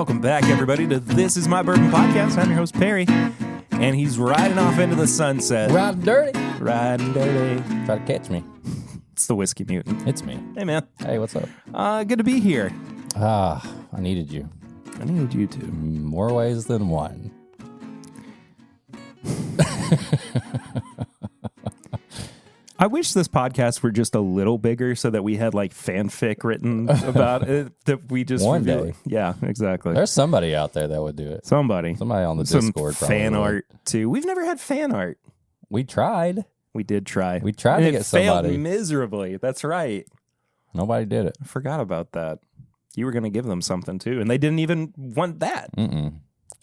Welcome back, everybody, to This Is My Bourbon Podcast. I'm your host, Perry, and he's riding off into the sunset. Riding dirty. Riding dirty. Try to catch me. It's the Whiskey Mutant. It's me. Hey, man. Hey, what's up? Good to be here. I needed you. I needed you too. More ways than one. I wish this podcast were just a little bigger so that we had like fanfic written about it that we just One reveal. day. Yeah, exactly. There's somebody out there that would do it. Somebody on the Some Discord. fan probably. art too. We've never had fan art. We tried. We did try. We tried And to it get somebody. failed miserably. That's right. Nobody did it. I forgot about that. You were going to give them something too, and they didn't even want that. Can't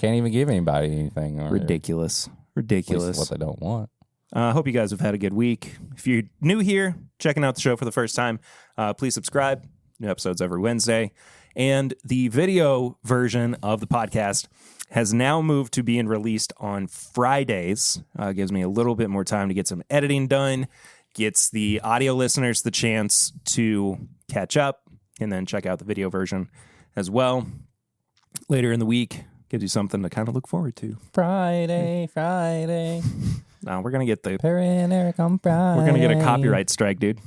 even give anybody anything. Ridiculous. At least what they don't want. I hope you guys have had a good week. If you're new here, checking out the show for the first time, please subscribe. New episodes every Wednesday. And the video version of the podcast has now moved to being released on Fridays. Gives me a little bit more time to get some editing done. Gets the audio listeners the chance to catch up and then check out the video version as well. Later in the week, gives you something to kind of look forward to. Friday. Now we're going to get the... Perry and Eric on Friday. We're going to get a copyright strike, dude.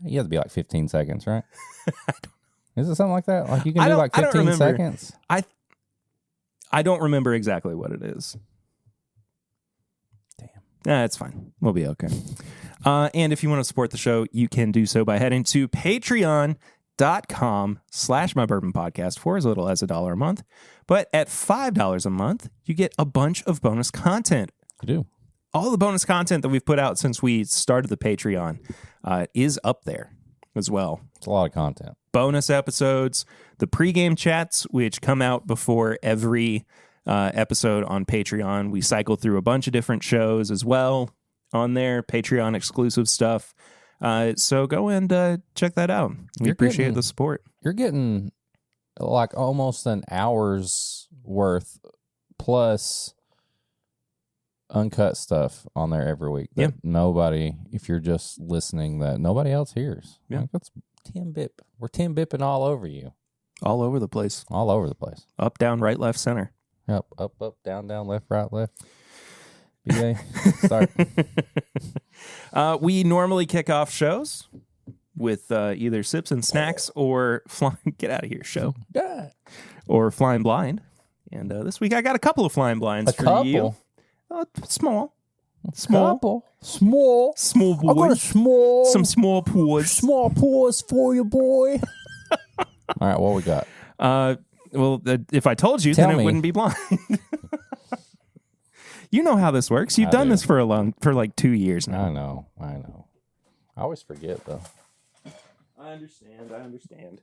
You have to be like 15 seconds, right? Is it something like that? Like you can I do don't- like I don't 15 remember. seconds? I don't remember exactly what it is. Damn. Nah, it's fine. We'll be okay. And if you want to support the show, you can do so by heading to patreon.com/mybourbonpodcast for as little as $1 a month. But at $5 a month, you get a bunch of bonus content. You do. All the bonus content that we've put out since we started the Patreon is up there as well. It's a lot of content. Bonus episodes, the pregame chats, which come out before every episode on Patreon. We cycle through a bunch of different shows as well on there, Patreon exclusive stuff. So go and check that out. We appreciate the support. You're getting like almost an hour's worth plus uncut stuff on there every week that nobody, if you're just listening, that nobody else hears. Yeah. Like that's 10 bip. We're 10 bipping all over you. All over the place. All over the place. Up, down, right, left, center. Up, down, left, right, left. BA, start. We normally kick off shows with either sips and snacks or flying. Get out of here, show. Yeah. Or flying blind. And this week I got a couple of flying blinds for you. Small Small boys. I got a small. Some small paws. Small paws for you, boy. All right, what we got? Well, if I told you, Tell then me. it wouldn't be blind. You know how this works. You've done this for like 2 years now. I know. I always forget though. I understand.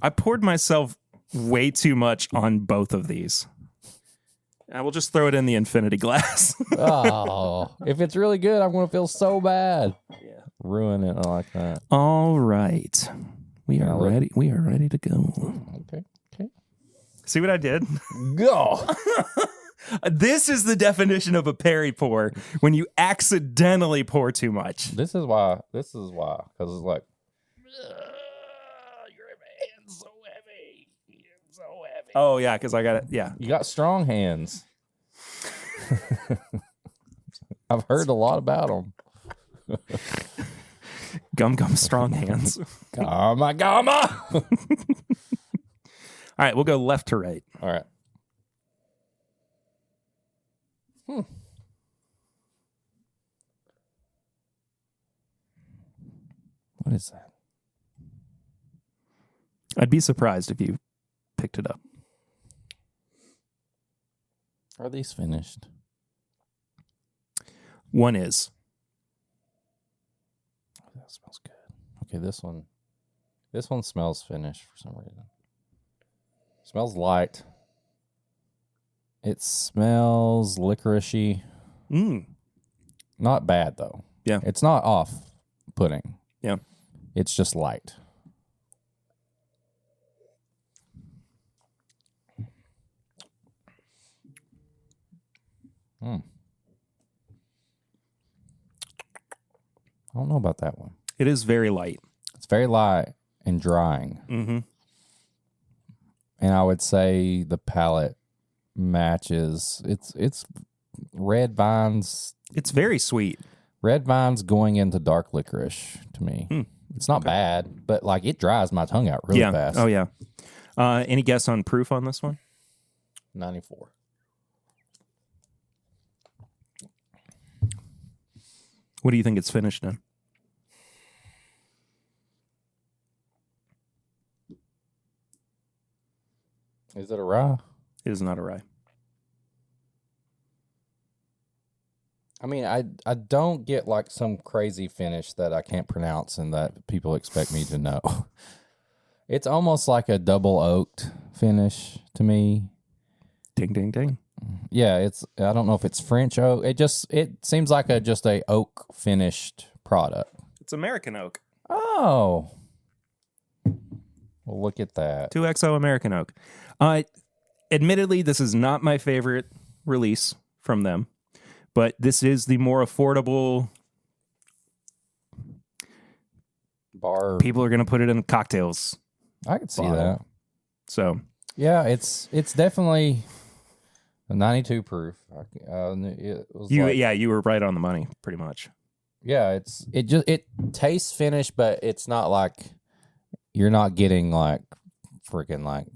I poured myself way too much on both of these. I will just throw it in the infinity glass. Oh, if it's really good, I'm going to feel so bad. Yeah. Ruin it like that. All right. We are ready. We are ready to go. Okay. See what I did? Go. This is the definition of a Perry pour, when you accidentally pour too much. This is why. Because it's like, Your hand's so heavy. So heavy. Oh, yeah, because I got it. Yeah. you got strong hands. I've heard a lot about them. Gum strong hands. Gamma. All right, we'll go left to right. All right. What is that? I'd be surprised if you picked it up. Are these finished? One is. Oh, that smells good. Okay, this one smells finished for some reason. Smells light. It smells licoricey. Not bad though. Yeah. It's not off-putting. Yeah. It's just light. I don't know about that one. It is very light. It's very light and drying. Mm-hmm. And I would say the palate matches. It's red vines. It's very sweet. Red vines going into dark licorice to me. It's not bad, but like it dries my tongue out really fast. Oh, yeah. Any guess on proof on this one? 94. What do you think it's finished in? Is it a rye? It is not a rye. I mean, I don't get like some crazy finish that I can't pronounce and that people expect me to know. It's almost like a double oaked finish to me. Ding, ding, ding. Yeah, I don't know if it's French oak. It seems like just a oak finished product. It's American oak. Oh. Well, look at that. 2XO American oak. Admittedly, this is not my favorite release from them, but this is the more affordable. Bar. People are going to put it in cocktails. I could see bottle. that. So, yeah, it's definitely a 92 proof. It was you were right on the money, pretty much. Yeah, it tastes finished, but it's not like you're not getting like freaking like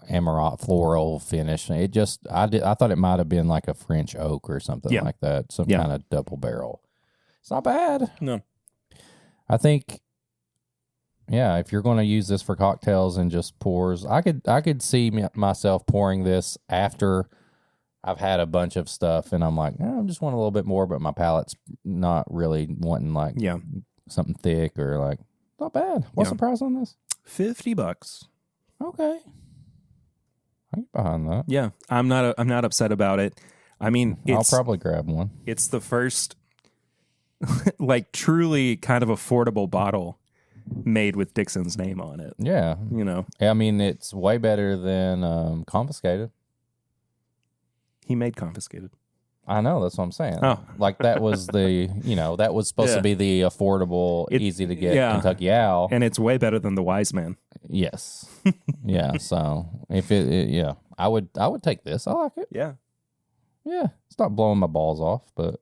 amaranth floral finish. I thought it might have been like a French oak or something like that, some kind of double barrel. It's not bad. No, I think. Yeah, if you're going to use this for cocktails and just pours, I could see myself pouring this after I've had a bunch of stuff, and I'm like, I just want a little bit more, but my palate's not really wanting like something thick or like not bad. What's the price on this? $50. Okay, I get behind that. Yeah, I'm not upset about it. I mean, I'll probably grab one. It's the first, like, truly kind of affordable bottle made with Dixon's name on it. Yeah. You know. I mean, it's way better than Confiscated. He made Confiscated. I know, that's what I'm saying. Oh. Like that was that was supposed to be the affordable, easy to get Kentucky Owl. And it's way better than the Wise Man. Yes. Yeah, so if I would take this. I like it. Yeah. Yeah. It's not blowing my balls off, but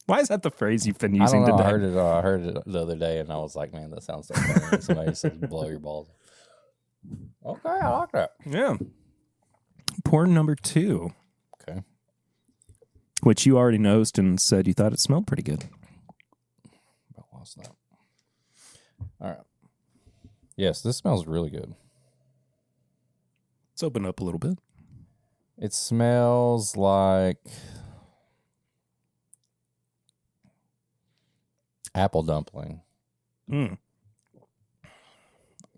why is that the phrase you've been using today? Today? I heard it the other day, and I was like, man, that sounds so funny. Somebody says blow your balls. Okay, I like that. Yeah. Pour number 2. Okay. Which you already nosed and said you thought it smelled pretty good. I lost that. All right. Yes, this smells really good. Let's open up a little bit. It smells like apple dumpling. Kind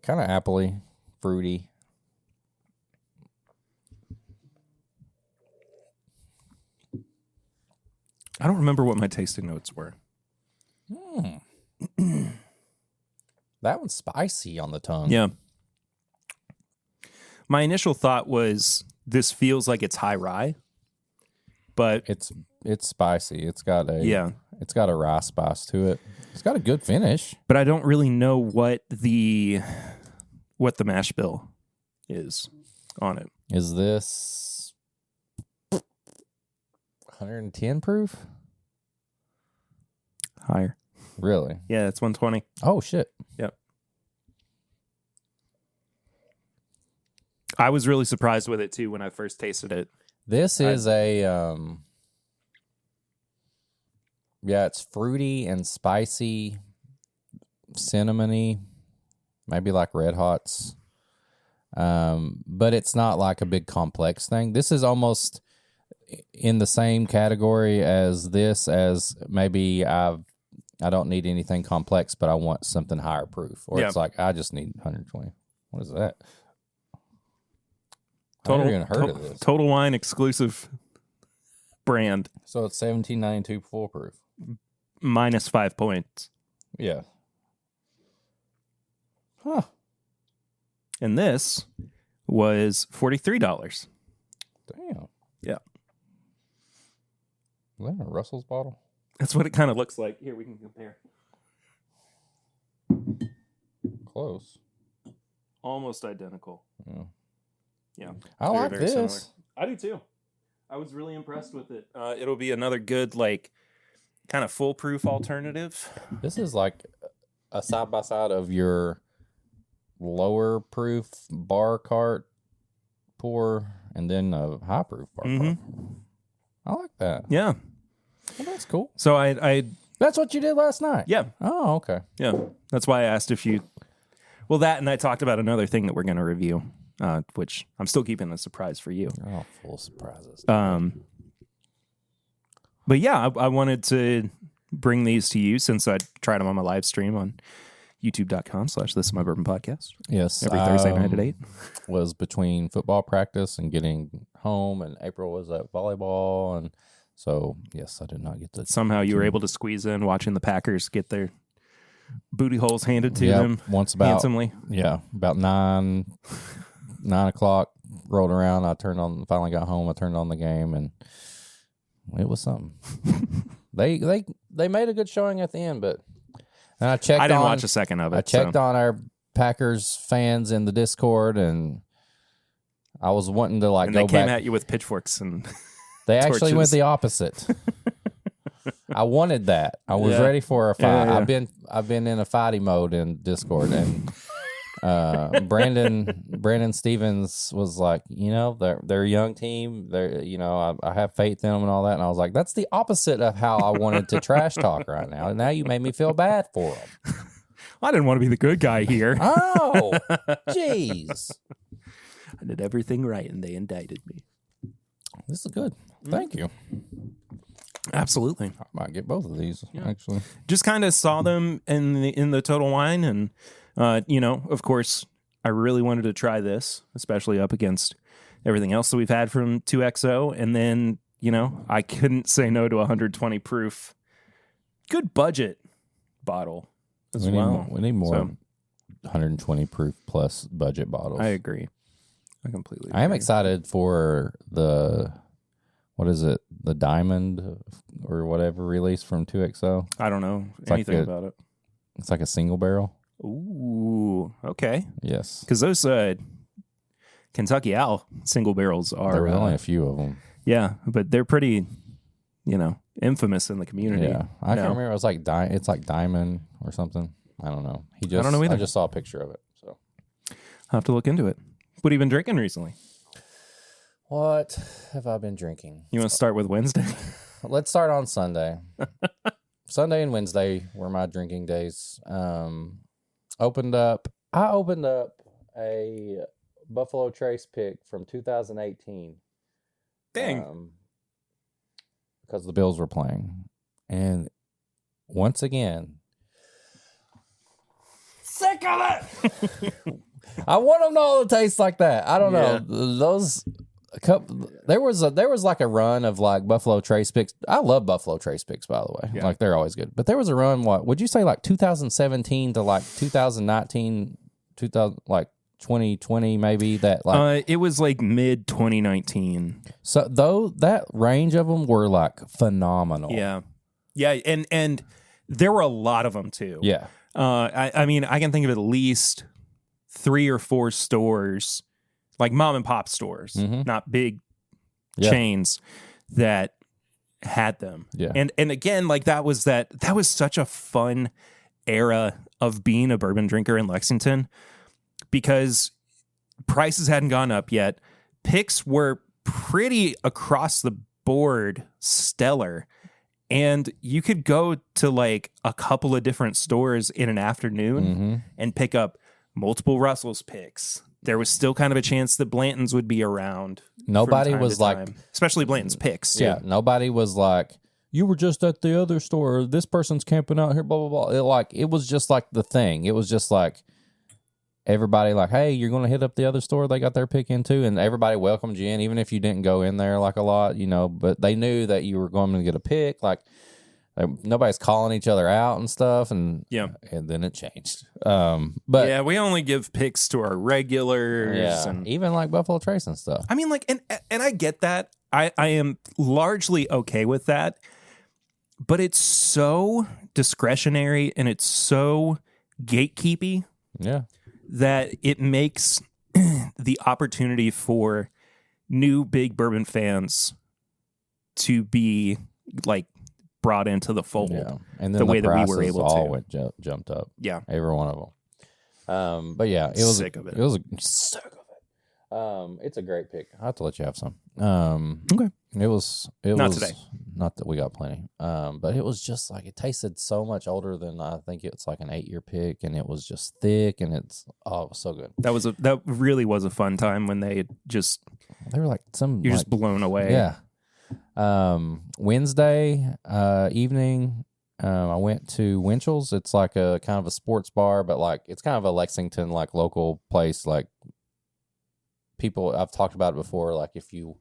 of appley, fruity. I don't remember what my tasting notes were. That one's spicy on the tongue. Yeah. My initial thought was this feels like it's high rye, but it's spicy. It's got a rye spice to it. It's got a good finish. But I don't really know what the mash bill is on it. Is this 110 proof? Higher. Really? Yeah, it's 120. Oh shit. Yep. I was really surprised with it too when I first tasted it. This is it's fruity and spicy, cinnamony, maybe like Red Hots. But it's not like a big complex thing. This is almost in the same category as this, as maybe I don't need anything complex, but I want something higher proof. Or it's like, I just need 120. What is that? I've never even heard of this. Total Wine exclusive brand. So it's 1792 full proof. Minus 5 points. Yeah. Huh. And this was $43. Damn. Yeah. Is that a Russell's bottle? That's what it kind of looks like. Here, we can compare. Close. almost identical. Yeah. Yeah. I like this. Similar. I do too. I was really impressed with it. It'll be another good, like, kind of foolproof alternative. This is like a side by side of your lower proof bar cart pour and then a high proof bar cart. I like that. Yeah. Well, that's cool. So I That's what you did last night? yeah. Oh, okay. Yeah. That's why I asked if you... Well, that and I talked about another thing that we're going to review, which I'm still keeping a surprise for you. Oh, full of surprises. But yeah, I wanted to bring these to you since I tried them on my live stream on youtube.com/This Is My Bourbon Podcast. Yes. Every Thursday night at 8. Was between football practice and getting home, and April was at volleyball, and so yes, I did not get to. Somehow you were able to squeeze in watching the Packers get their booty holes handed to them handsomely. About 9 o'clock rolled around. Finally got home. I turned on the game, and it was something. They made a good showing at the end, but and I didn't watch a second of it. I checked on our Packers fans in the Discord, and I was wanting to and go they came back. at you with pitchforks and They actually torches. went the opposite. I wanted that. I was ready for a fight. Yeah. I've been in a fighty mode in Discord, and Brandon Stevens was like, they're a young team. I have faith in them and all that. And I was like, that's the opposite of how I wanted to trash talk right now. And now you made me feel bad for them. I didn't want to be the good guy here. Oh, jeez. I did everything right, and they indicted me. This is good. Thank you. Absolutely. I might get both of these, actually. Just kind of saw them in the Total Wine, and of course, I really wanted to try this, especially up against everything else that we've had from 2XO. And then, I couldn't say no to 120 proof, good budget bottle as well. We need more 120 proof plus budget bottles. I agree. I completely agree. I am excited for what is it? The Diamond or whatever release from 2XO. I don't know anything about it. It's like a single barrel. Ooh, okay. Yes. Because those Kentucky Owl single barrels are... There were only a few of them. Yeah, but they're pretty, infamous in the community. Yeah. I can't remember. It was like it's like Diamond or something. I don't know. I don't know either. I just saw a picture of it. So I'll have to look into it. What have you been drinking recently? What have I been drinking? You want to start with Wednesday? Let's start on Sunday. Sunday and Wednesday were my drinking days. I opened up a Buffalo Trace pick from 2018. Dang. Because the Bills were playing. And once again, sick of it! I want them to all taste like that. I don't know. Those... There was like a run of like Buffalo Trace picks. I love Buffalo Trace picks, by the way. Yeah. Like they're always good. But there was a run. What would you say? Like 2017 to like 2019, 2020 maybe. That like it was like mid 2019. So though that range of them were like phenomenal. Yeah, and there were a lot of them too. Yeah. I mean, I can think of at least 3 or 4 stores. Like mom and pop stores, not big chains that had them. Yeah. And again, like that was such a fun era of being a bourbon drinker in Lexington because prices hadn't gone up yet. Picks were pretty across the board stellar. And you could go to like a couple of different stores in an afternoon and pick up multiple Russell's picks. There was still kind of a chance that Blanton's would be around. Nobody was like... Especially Blanton's picks, too. Yeah, nobody was like, you were just at the other store. This person's camping out here, blah, blah, blah. It was just like the thing. It was just like everybody like, hey, you're going to hit up the other store. They got their pick in, too. And everybody welcomed you in, even if you didn't go in there like a lot, But they knew that you were going to get a pick. Like, nobody's calling each other out and stuff, and then it changed. But yeah, we only give picks to our regulars, and even like Buffalo Trace and stuff. I mean, like, and I get that. I am largely okay with that, but it's so discretionary and it's so gatekeepy. Yeah, that it makes the opportunity for new big bourbon fans to be like brought into the fold. Yeah, and then the way that we prices were able all to. went jumped up. Yeah, Every one of them. But yeah, it was sick of it. It was sick of it. It's a great pick. I will have to let you have some. Okay. It was Not today. Not that we got plenty. But it was just like it tasted so much older than I think it's like an 8-year pick, and it was just thick, and it was so good. That really was a fun time when they were like you're just blown away. Yeah. Wednesday evening, I went to Winchell's. It's like a kind of a sports bar, but like it's kind of a Lexington like local place. Like people, I've talked about it before. Like if you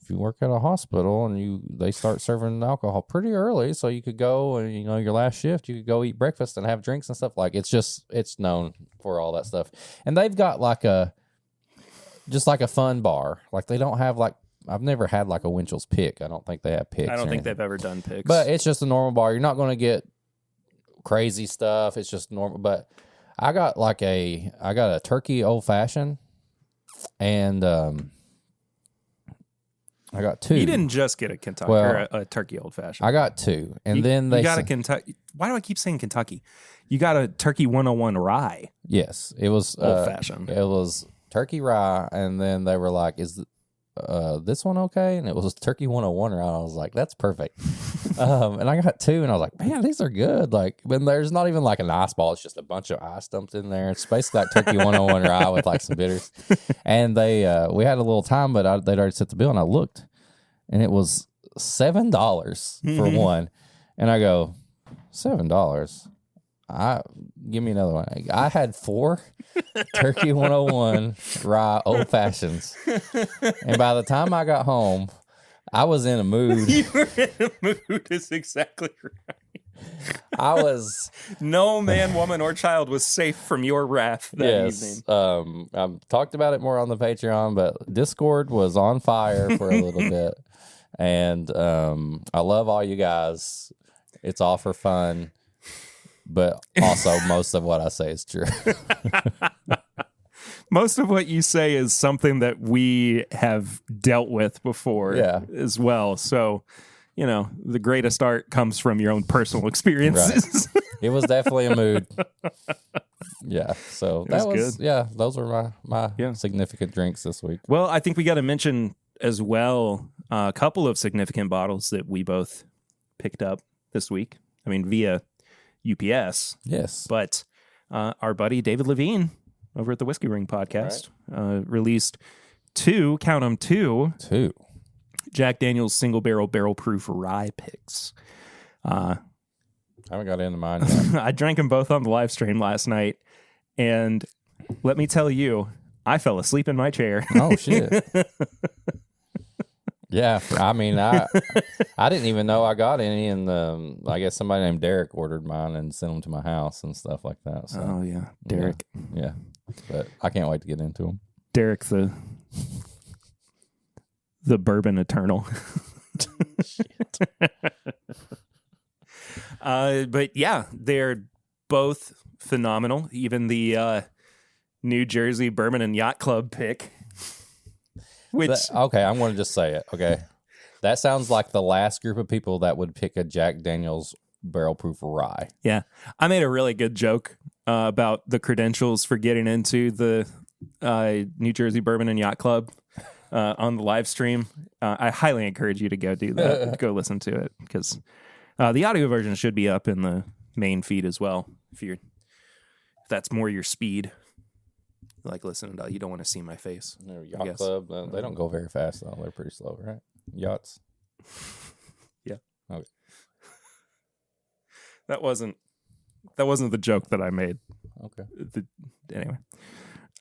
work at a hospital and they start serving alcohol pretty early, so you could go and your last shift, you could go eat breakfast and have drinks and stuff. Like it's known for all that stuff. And they've got like a fun bar. Like they don't have like. I've never had like a Winchell's pick. I don't think they have picks. I don't think they've ever done picks. But it's just a normal bar. You're not going to get crazy stuff. It's just normal. But I got a turkey old fashioned, and I got two. You didn't just get a Kentucky or a turkey old fashioned. I got two, and then they got a Kentucky. Why do I keep saying Kentucky? You got a turkey 101 rye. Yes, it was old fashioned. It was turkey rye, and then they were like, "Is this one okay?" And it was turkey 101 rye. I was like, "That's perfect." And I got two, and I was like, "Man, these are good." Like, when there's not even like an ice ball; it's just a bunch of ice dumped in there. It's basically like turkey 101 rye with like some bitters. And we had a little time, but they'd already set the bill, and I looked, and it was $7 for one. And I go, $7. Give me another one. I had 4 turkey 101 rye old fashions, and by the time I got home, I was in a mood. You were in a mood. Is exactly right. I was. No man, woman, or child was safe from your wrath that evening. I've talked about it more on the Patreon, but Discord was on fire for a little bit, and I love all you guys. It's all for fun. But also, most of what I say is true. Most of what you say is something that we have dealt with before as well. So, the greatest art comes from your own personal experiences. Right. It was definitely a mood. Yeah. So that was good. Yeah, those were my significant drinks this week. Well, I think we got to mention as well a couple of significant bottles that we both picked up this week. I mean, via UPS. Yes. But our buddy David Levine over at the Whiskey Ring podcast released 2 Jack Daniel's single barrel proof rye picks. I haven't got into mine yet. I drank them both on the live stream last night, and let me tell you, I fell asleep in my chair. Oh, shit. Yeah, I mean, I didn't even know I got any, and I guess somebody named Derek ordered mine and sent them to my house and stuff like that. So, oh yeah, Derek. Yeah, but I can't wait to get into them. Derek, the bourbon eternal. Shit. But yeah, they're both phenomenal. Even the New Jersey Bourbon and Yacht Club pick. Okay, I'm going to just say it. Okay, that sounds like the last group of people that would pick a Jack Daniel's barrel proof rye. Yeah, I made a really good joke about the credentials for getting into the New Jersey Bourbon and Yacht Club on the live stream. I highly encourage you to go do that. Go listen to it, because the audio version should be up in the main feed as well. If that's more your speed. Like listening to, you don't want to see my face. No, Yacht Club, they don't go very fast though. They're pretty slow, right? Yachts. Yeah. Okay. That wasn't the joke that I made. Okay. Anyway.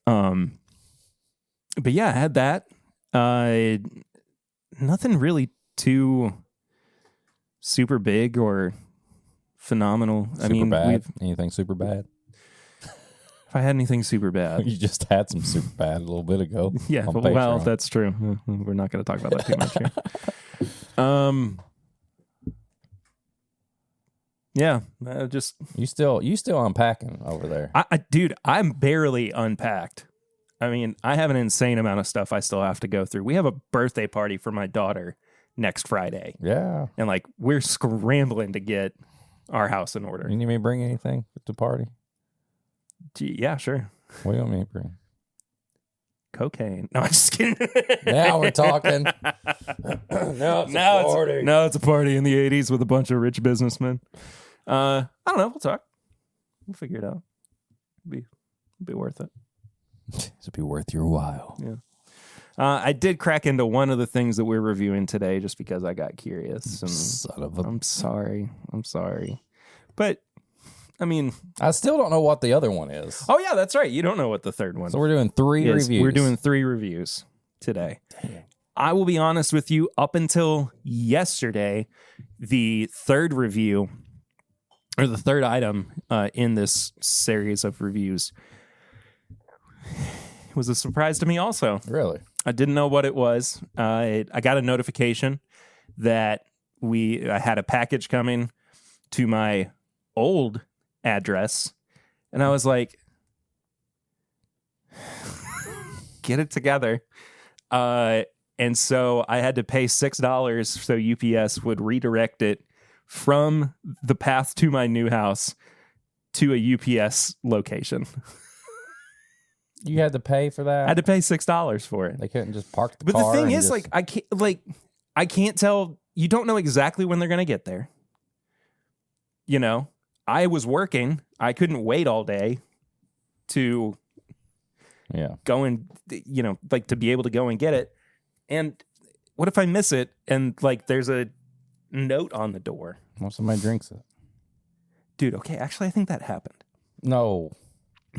But yeah, I had that. Nothing really too super big or phenomenal. Super bad. Anything super bad? If I had anything super bad. You just had some super bad a little bit ago. Yeah, well, that's true. We're not going to talk about that too much here. Yeah, you still unpacking over there. Dude, I'm barely unpacked. I mean, I have an insane amount of stuff I still have to go through. We have a birthday party for my daughter next Friday. Yeah. And like we're scrambling to get our house in order. You need me to bring anything to the party? Yeah, sure. What do you want me to bring? Cocaine. No, I'm just kidding. Now we're talking. Now it's a party. No, it's a party in the 80s with a bunch of rich businessmen. I don't know. We'll talk. We'll figure it out. It'll be worth it. It'll be worth your while. Yeah. I did crack into one of the things that we're reviewing today just because I got curious. And Son of a... I'm sorry. But, I mean... I still don't know what the other one is. Oh, yeah, that's right. You don't know what the third one is. So we're doing 3 reviews. We're doing 3 reviews today. Dang. I will be honest with you, up until yesterday, the third review, or the third item in this series of reviews, was a surprise to me also. Really? I didn't know what it was. I got a notification that I had a package coming to my old address, and I was like, get it together. And so I had to pay $6 so UPS would redirect it from the path to my new house to a UPS location. You had to pay for that? I had to pay $6 for it. They couldn't just park the But car. the thing is, I can't tell. You don't know exactly when they're going to get there. You know, I was working. I couldn't wait all day to go and, to be able to go and get it. And what if I miss it and there's a note on the door? Well, somebody drinks it. Dude, okay, actually I think that happened. No.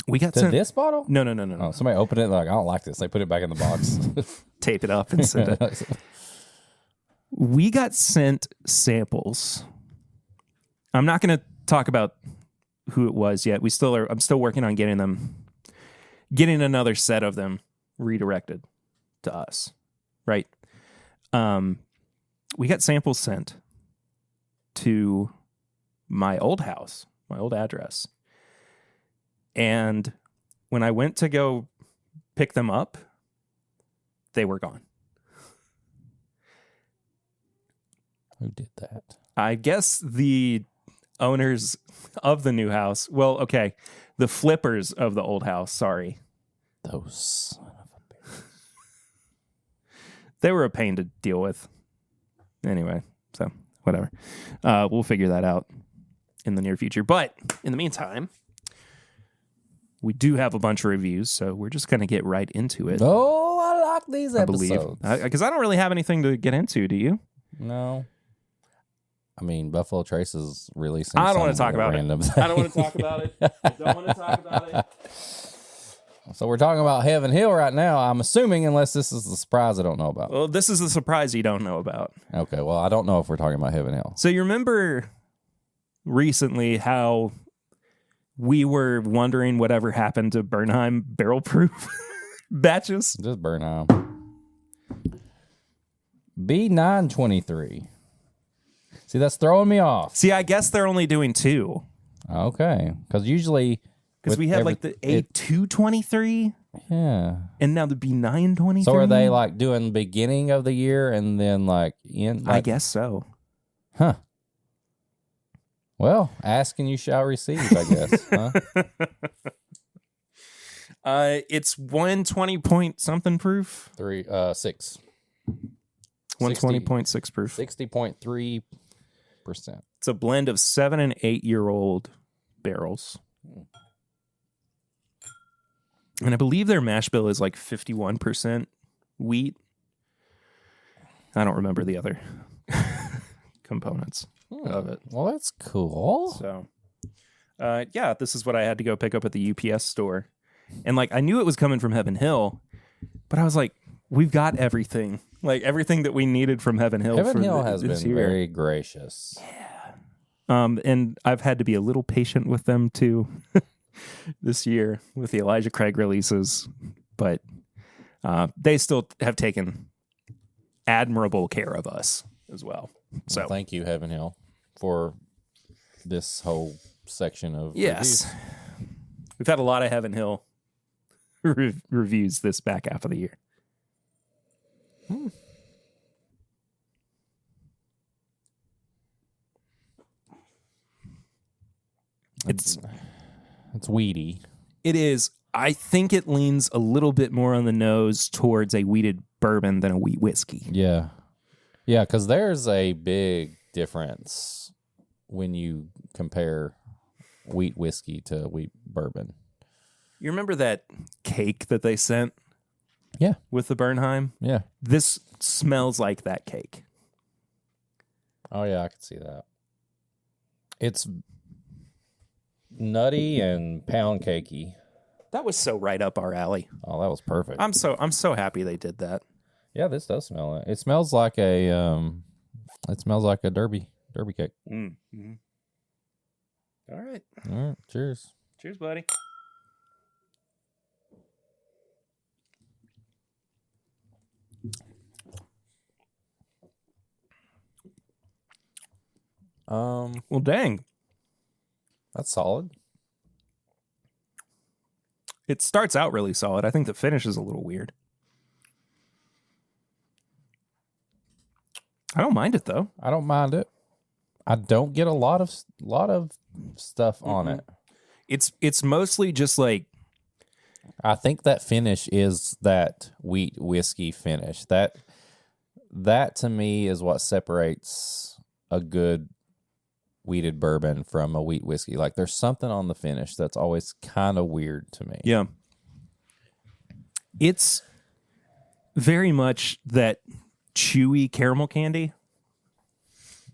We got sent this bottle? No. Oh, somebody opened it. They're like, I don't like this. They put it back in the box. Tape it up and send it. We got sent samples. I'm not going to talk about who it was yet. I'm still working on getting another set of them redirected to us. Right. We got samples sent to my old house, my old address. And when I went to go pick them up, they were gone. Who did that? I guess the owners of the new house. Well, okay. The flippers of the old house. Sorry. Those son of a bitch. They were a pain to deal with. Anyway, so whatever. We'll figure that out in the near future. But in the meantime, we do have a bunch of reviews, so we're just going to get right into it. Oh, I like these episodes. Because I don't really have anything to get into, do you? No. I mean, Buffalo Trace is releasing. I don't want to talk about it. I don't want to talk about it. I don't want to talk about it. So we're talking about Heaven Hill right now, I'm assuming, unless this is the surprise I don't know about. Well, this is the surprise you don't know about. Okay, well, I don't know if we're talking about Heaven Hill. So you remember recently how we were wondering whatever happened to Bernheim barrel proof batches? Just Bernheim. B923. See, that's throwing me off. See, I guess they're only doing 2. Okay, because usually... Because we had the A223. Yeah. And now the B923. So are they doing beginning of the year and then end? I guess so. Huh. Well, ask and you shall receive, I guess. Huh? It's 120 point something proof. 6. 120.6 proof. 60.3%. It's a blend of 7 and 8 year old barrels. And I believe their mash bill is 51% wheat. I don't remember the other components of it. Well, that's cool. So, this is what I had to go pick up at the UPS store. And I knew it was coming from Heaven Hill, but I was like, we've got everything. Everything that we needed from Heaven Hill. Heaven Hill has been very gracious. Yeah. And I've had to be a little patient with them too. This year with the Elijah Craig releases, but they still have taken admirable care of us as well. So thank you, Heaven Hill, for this whole section of Yes. reviews. We've had a lot of Heaven Hill reviews this back half of the year. It's weedy. It is. I think it leans a little bit more on the nose towards a wheated bourbon than a wheat whiskey. Yeah. Yeah, because there's a big difference when you compare wheat whiskey to wheat bourbon. You remember that cake that they sent? Yeah. With the Bernheim? Yeah. This smells like that cake. Oh, yeah, I can see that. It's nutty and pound cakey. That was so right up our alley. Oh, that was perfect. I'm so happy they did that. Yeah, this does smell it. It smells like a derby cake. Mm-hmm. All right. All right, cheers. Cheers, buddy. Well, dang. That's solid. It starts out really solid. I think the finish is a little weird. I don't mind it though. I don't mind it. I don't get a lot of stuff on it. It's mostly just like, I think that finish is that wheat whiskey finish. That to me is what separates a good wheated bourbon from a wheat whiskey. Like there's something on the finish that's always kind of weird to me. yeah. It's very much that chewy caramel candy.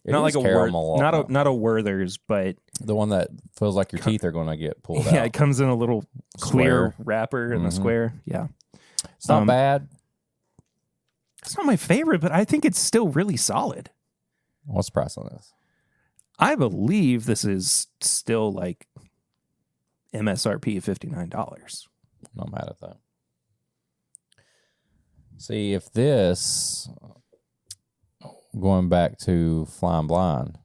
It Not is like a caramel, not a Werther's, but the one that feels like your teeth are going to get pulled out. yeah, it comes in a little clear Square. wrapper in the square. Yeah. It's not bad. It's not my favorite, but I think it's still really solid. What's the price on this? I believe this is still like MSRP of $59. Not mad at that. See, if this, going back to Flying Blind,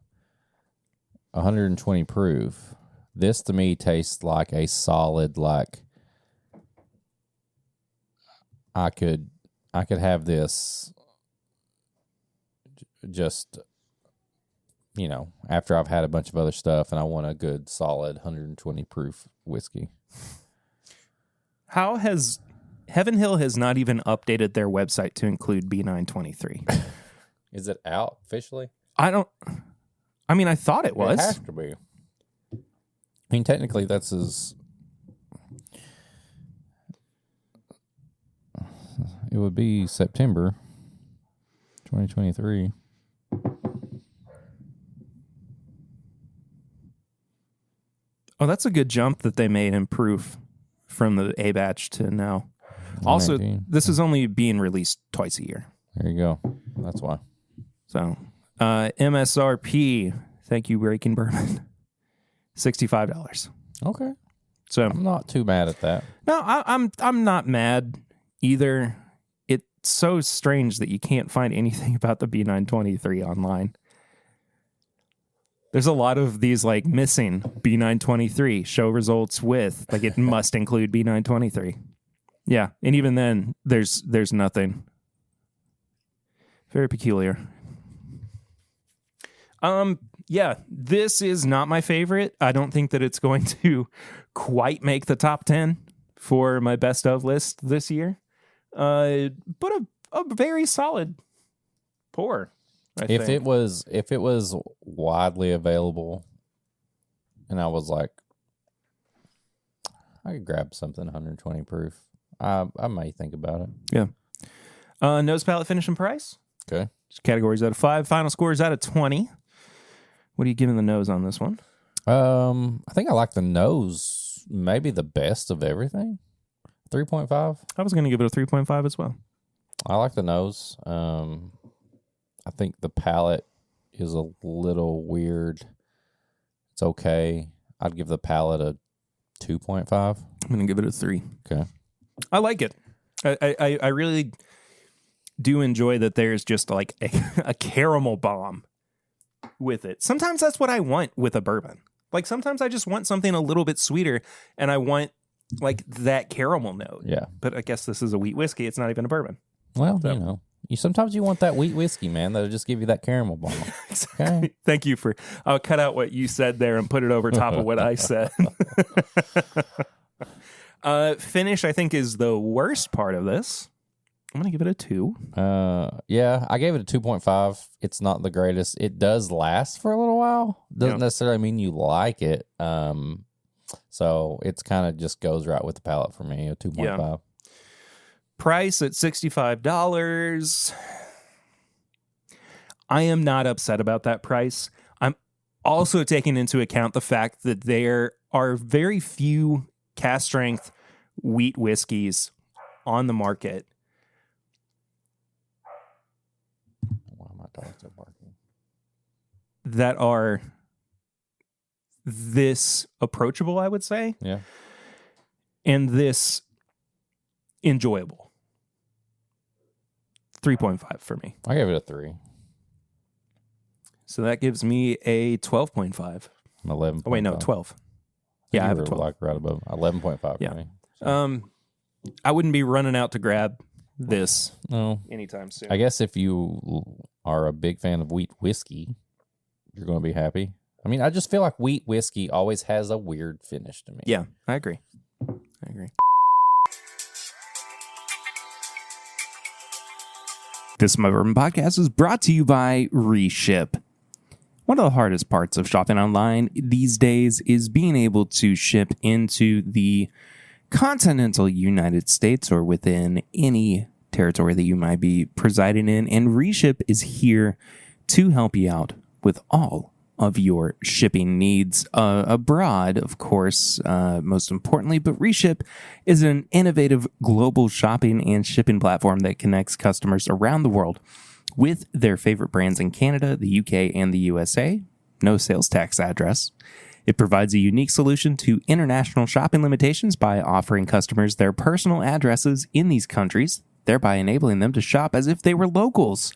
120 proof, this to me tastes like a solid, like I could have this just, you know, after I've had a bunch of other stuff and I want a good solid 120 proof whiskey. How has Heaven Hill has not even updated their website to include B923? Is it out officially? I mean, I thought it was. It has to be. I mean, technically, that's his. It would be September 2023. Oh, that's a good jump that they made in proof from the A batch to now. Also, 118. this is only being released twice a year. There you go. That's why. So, MSRP, thank you, Breaking Bourbon, $65. Okay. So I'm not too mad at that. no, I'm not mad either. It's so strange that you can't find anything about the B923 online. There's a lot of these like missing B923 show results with, like it must include B923. Yeah, and even then there's nothing. Very peculiar. Yeah, this is not my favorite. I don't think that it's going to quite make the top 10 for my best of list this year. But a very solid pour. If it was widely available and I was like, I could grab something 120 proof, I might think about it. Yeah. Nose, palate, finish, and price. Okay. Categories out of 5. Final scores out of 20. What are you giving the nose on this one? I think I like the nose maybe the best of everything. 3.5. I was going to give it a 3.5 as well. I like the nose. I think the palate is a little weird. It's okay. I'd give the palate a 2.5. I'm going to give it a 3. Okay. I like it. I really do enjoy that there's just like a caramel bomb with it. Sometimes that's what I want with a bourbon. Like sometimes I just want something a little bit sweeter, and I want like that caramel note. Yeah. But I guess this is a wheat whiskey. It's not even a bourbon. Well, you know, sometimes you want that wheat whiskey, man. That'll just give you that caramel bomb. Okay. Thank you for. I'll cut out what you said there and put it over top of what I said. Finish, I think, is the worst part of this. I'm gonna give it a 2. Yeah, I gave it a 2.5. It's not the greatest. It does last for a little while. Doesn't necessarily mean you like it. So it's kind of just goes right with the palate for me. A 2.5. Yeah. Price at $65. I am not upset about that price. I'm also taking into account the fact that there are very few cast strength wheat whiskeys on the market. Why my dogs are barking? That are this approachable, I would say. Yeah. And this enjoyable. 3.5 for me. I gave it a 3. So that gives me a 12.5. 11. Oh, wait, no, 12. Yeah, I have a 12. Like right above 11.5 Yeah. for me. I wouldn't be running out to grab this No. anytime soon. I guess if you are a big fan of wheat whiskey, you're going to be happy. I mean, I just feel like wheat whiskey always has a weird finish to me. Yeah, I agree. This My Bourbon Podcast is brought to you by Reship. One of the hardest parts of shopping online these days is being able to ship into the continental United States or within any territory that you might be presiding in. And Reship is here to help you out with all of your shipping needs abroad, of course, most importantly. But Reship is an innovative global shopping and shipping platform that connects customers around the world with their favorite brands in Canada, the UK, and the USA. No sales tax address. It provides a unique solution to international shopping limitations by offering customers their personal addresses in these countries, thereby enabling them to shop as if they were locals.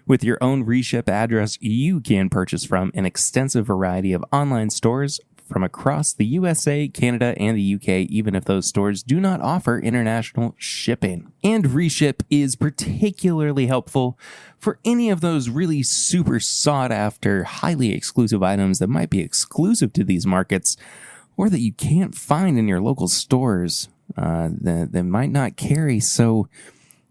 With your own Reship address, you can purchase from an extensive variety of online stores from across the USA, Canada, and the UK, even if those stores do not offer international shipping. And Reship is particularly helpful for any of those really super sought-after, highly exclusive items that might be exclusive to these markets or that you can't find in your local stores that might not carry. So,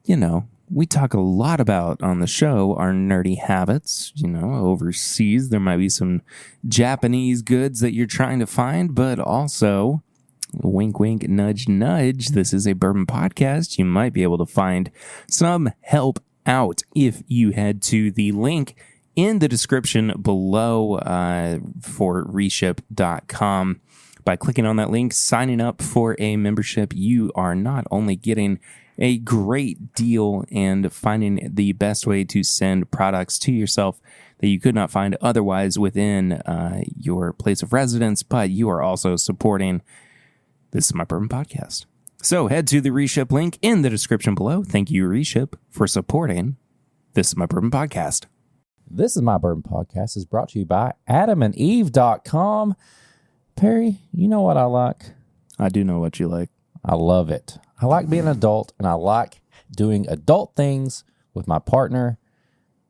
you know, we talk a lot about on the show our nerdy habits. You know, overseas, there might be some Japanese goods that you're trying to find, but also, wink, wink, nudge, nudge. This is a bourbon podcast. You might be able to find some help out if you head to the link in the description below for reship.com. By clicking on that link, signing up for a membership, you are not only getting a great deal and finding the best way to send products to yourself that you could not find otherwise within your place of residence, but you are also supporting This Is My Bourbon Podcast. So head to the Reship link in the description below. Thank you, Reship, for supporting This Is My Bourbon Podcast. This Is My Bourbon Podcast is brought to you by adamandeve.com. Perry, you know what I like? I do know what you like. I love it. I like being an adult, and I like doing adult things with my partner,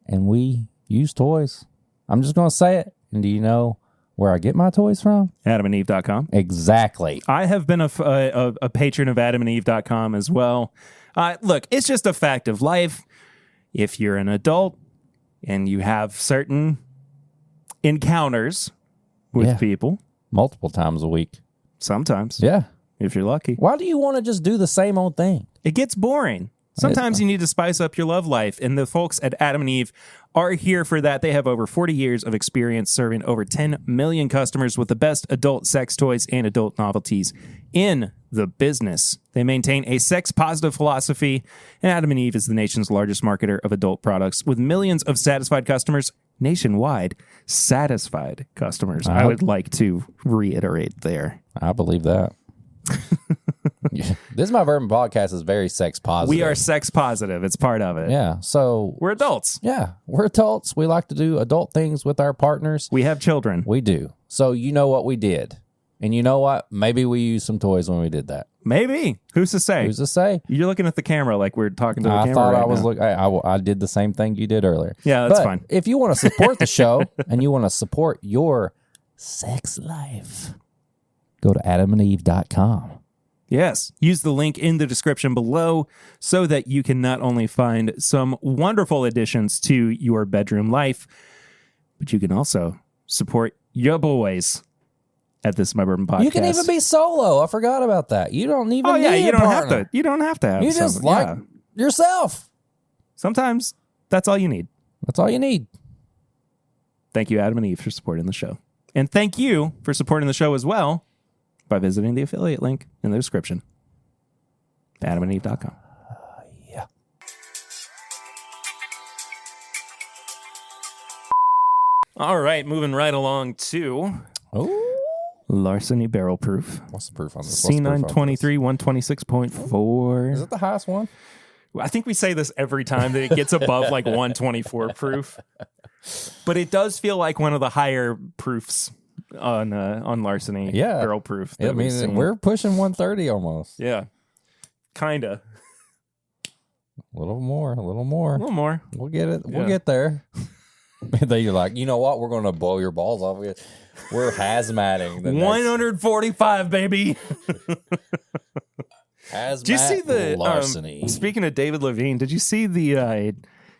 and we use toys. I'm just going to say it. And do you know where I get my toys from? AdamandEve.com. Exactly. I have been a patron of AdamandEve.com as well. Look, it's just a fact of life. If you're an adult and you have certain encounters with people. Multiple times a week. Sometimes. Yeah. If you're lucky. Why do you want to just do the same old thing? It gets boring. Sometimes you need to spice up your love life, and the folks at Adam and Eve are here for that. They have over 40 years of experience serving over 10 million customers with the best adult sex toys and adult novelties in the business. They maintain a sex-positive philosophy, and Adam and Eve is the nation's largest marketer of adult products with millions of satisfied customers nationwide. Satisfied customers. I would like to reiterate there. I believe that. This is My Bourbon Podcast is very sex positive. We are sex positive. It's part of it. Yeah. So We're adults. yeah, we're adults. We like to do adult things with our partners. We have children. We do. So you know what we did. And you know what? Maybe we used some toys when we did that. Maybe. Who's to say? Who's to say? You're looking at the camera like we're talking to the camera. I thought right I was now. looking. I did the same thing you did earlier. Yeah, that's But fine. if you want to support the show and you want to support your sex life, go to adamandeve.com. Yes. Use the link in the description below so that you can not only find some wonderful additions to your bedroom life, but you can also support your boys at this My Bourbon Podcast. You can even be solo. I forgot about that. You don't even need you a don't partner. have to. You don't have to have You just someone. like yourself. Sometimes that's all you need. That's all you need. Thank you, Adam and Eve, for supporting the show. And thank you for supporting the show as well by visiting the affiliate link in the description. adamandeve.com. Yeah. All right, moving right along to Oh, Larceny Barrel Proof. what's the proof on this? What's the proof on this? C923 126.4. Is it the highest one? I think we say this every time that it gets above like 124 proof. But it does feel like one of the higher proofs on Larceny Barrel Proof. I mean, we're pushing 130 almost. Yeah. Kinda. A little more. A little more. We'll get it. We'll Yeah. get there. And then you're like, you know what? We're going to blow your balls off. We're hazmatting. 145, baby. Hazmat Did you see the Larceny. speaking of David Levine, did you see the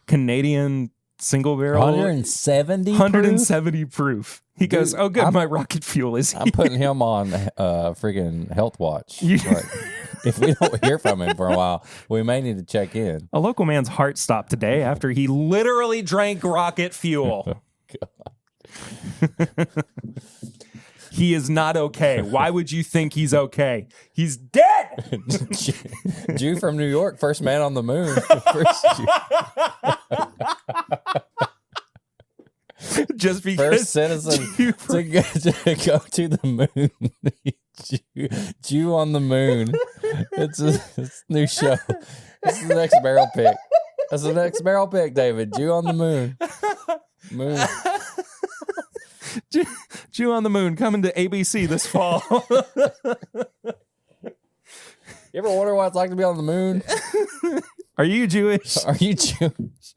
Canadian single barrel 170 proof? He goes, "Oh good, my rocket fuel is here." I'm putting him on freaking health watch. You- Like, if we don't hear from him for a while, we may need to check in. A local man's heart stopped today after he literally drank rocket fuel. He is not okay. Why would you think he's okay? He's dead. Jew from New York, first man on the moon. Just because First citizen Jew to go to the moon. Jew on the moon. It's a new show. This is the next barrel pick. That's the next barrel pick, David. Jew on the moon. Moon. Jew on the Moon coming to ABC this fall. You ever wonder what it's like to be on the moon? Are you Jewish? Are you Jewish?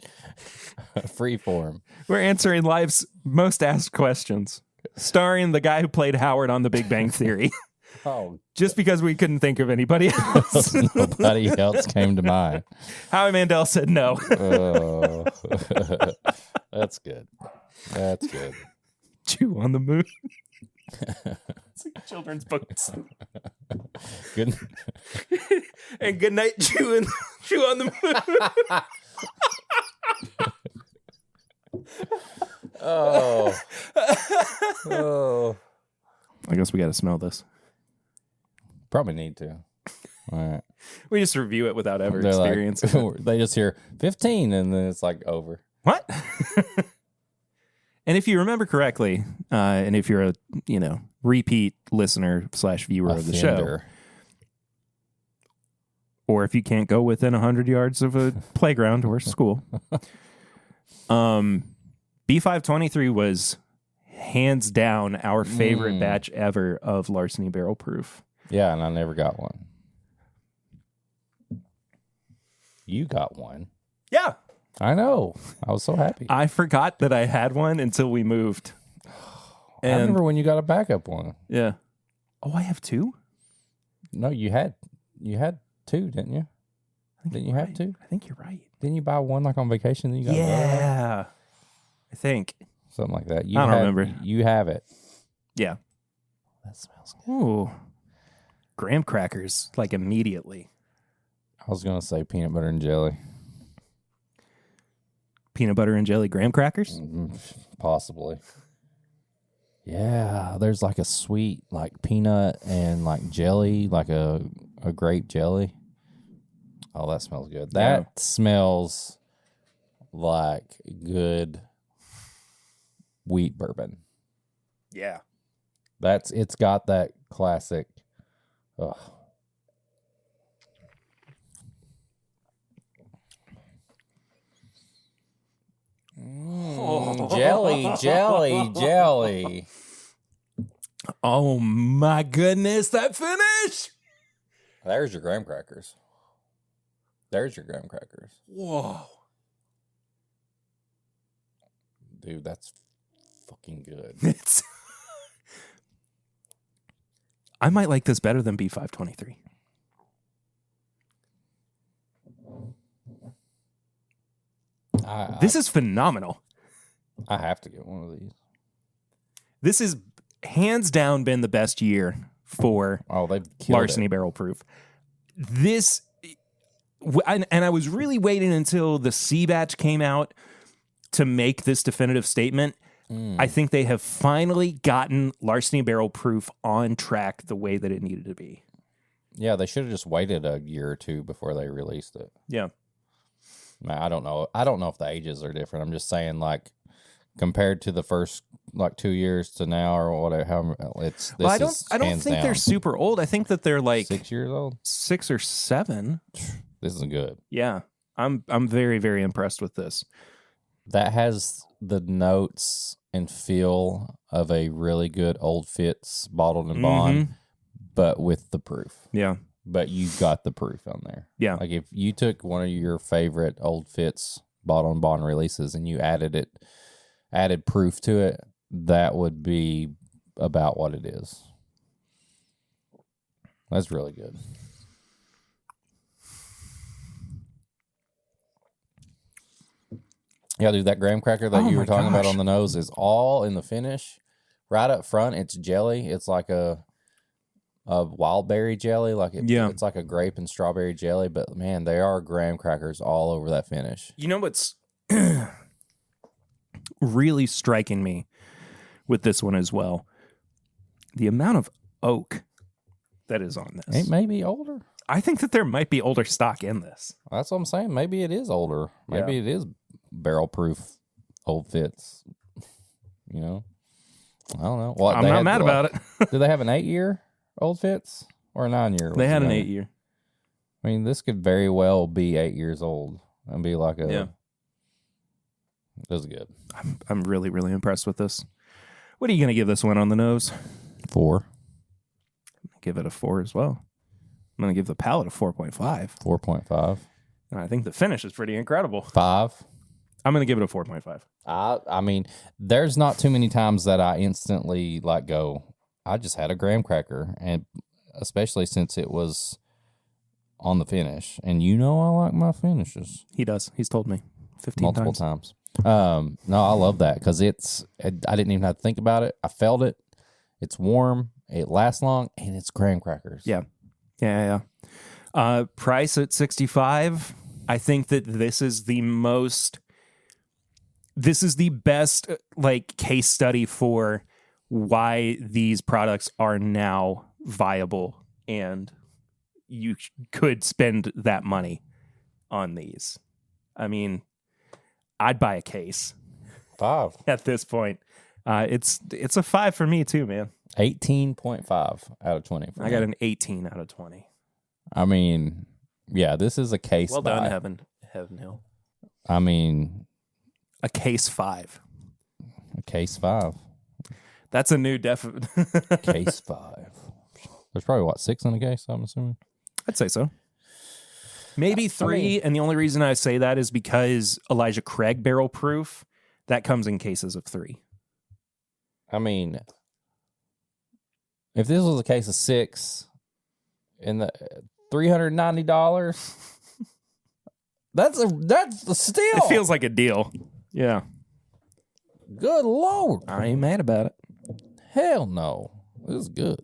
Freeform. We're answering life's most asked questions, starring the guy who played Howard on The Big Bang Theory. Oh, Just because we couldn't think of anybody else. nobody else came to mind. Howie Mandel said no. Oh, that's good. That's good. Jew on the Moon. It's like children's books. Good. And good night, Jew on the Moon. Oh. Oh. I guess we got to smell this. Probably need to. All right. We just review it without ever They're experiencing like, they just hear 15 and then it's like over. What? And if you remember correctly, and if you're a repeat listener / viewer of the show, Offender. or if you can't go within 100 yards of a playground or school, B923 was hands down our favorite batch ever of Larceny Barrel Proof. Yeah, and I never got one. You got one. Yeah. I know. I was so happy. I forgot that I had one until we moved. I remember when you got a backup one. Yeah. Oh, I have two? No, you had two, didn't you? Didn't you have two? I think you're right. Didn't you buy one like on vacation? Then you got Yeah. I think. something like that. I don't remember. You have it. Yeah. That smells good. Ooh. Graham crackers, like immediately. I was gonna say peanut butter and jelly. Peanut butter and jelly graham crackers? Possibly. Yeah, there's like a sweet like peanut and like jelly, like a grape jelly. Oh, that smells good. That smells like good wheat bourbon. Yeah. It's got that classic. Ugh. jelly. Oh my goodness, that finish! There's your graham crackers. Whoa. Dude, that's fucking good. I might like this better than B923. This is phenomenal. I have to get one of these. This has hands down been the best year for they've Larceny Barrel Proof. This, and I was really waiting until the C batch came out to make this definitive statement. I think they have finally gotten Larceny Barrel Proof on track the way that it needed to be. Yeah, they should have just waited a year or two before they released it. Yeah. I don't know if the ages are different. I'm just saying, like, compared to the first 2 years to now or whatever, I don't think they're super old. I think that they're like 6 years old, 6 or 7. This is good. Yeah, I'm very, very impressed with this. That has the notes and feel of a really good Old Fitz bottled and bond, but with the proof. Yeah. But you got the proof on there. Yeah. Like if you took one of your favorite Old Fitz bottled and bond releases and you added proof to it, that would be about what it is. That's really good. Yeah, dude, that graham cracker that you were talking about on the nose is all in the finish. Right up front, it's jelly. It's like a wild berry jelly. It's like a grape and strawberry jelly. But, man, they are graham crackers all over that finish. You know what's really striking me with this one as well? The amount of oak that is on this. It may be older. I think that there might be older stock in this. That's what I'm saying. Maybe it is older. Maybe it is barrel proof Old Fitz. You know? I don't know. Well, I'm not mad about it. Did they have an 8-year Old Fitz or a 9-year? They had an 8-year. I mean, this could very well be 8 years old and be like a... Yeah. This is good. I'm really, really impressed with this. What are you going to give this one on the nose? 4. I'm going to give it a 4 as well. I'm going to give the palate a 4.5. 4.5. And I think the finish is pretty incredible. 5. I'm going to give it a 4.5. I mean, there's not too many times that I instantly go, I just had a graham cracker, and especially since it was on the finish. And I like my finishes. He does. He's told me 15 multiple times. No, I love that because I didn't even have to think about it. I felt it. It's warm. It lasts long, and it's graham crackers. Yeah. Price at $65. I think that this is the best case study for why these products are now viable, and you could spend that money on these. I mean, I'd buy a case. 5 at this point. It's a 5 for me too, man. 18.5 out of 20. I got an 18 out of 20. I mean, yeah, this is a case. Well done, Heaven Hill. I mean, a case 5. A case 5. That's a new definite. Case 5. There's probably 6 in the case, I'm assuming. I'd say so. Maybe 3, and the only reason I say that is because Elijah Craig Barrel Proof, that comes in cases of 3. I mean, if this was a case of 6 and the $390, that's a steal. It feels like a deal. Yeah. Good Lord. I ain't mad about it. Hell no. This is good.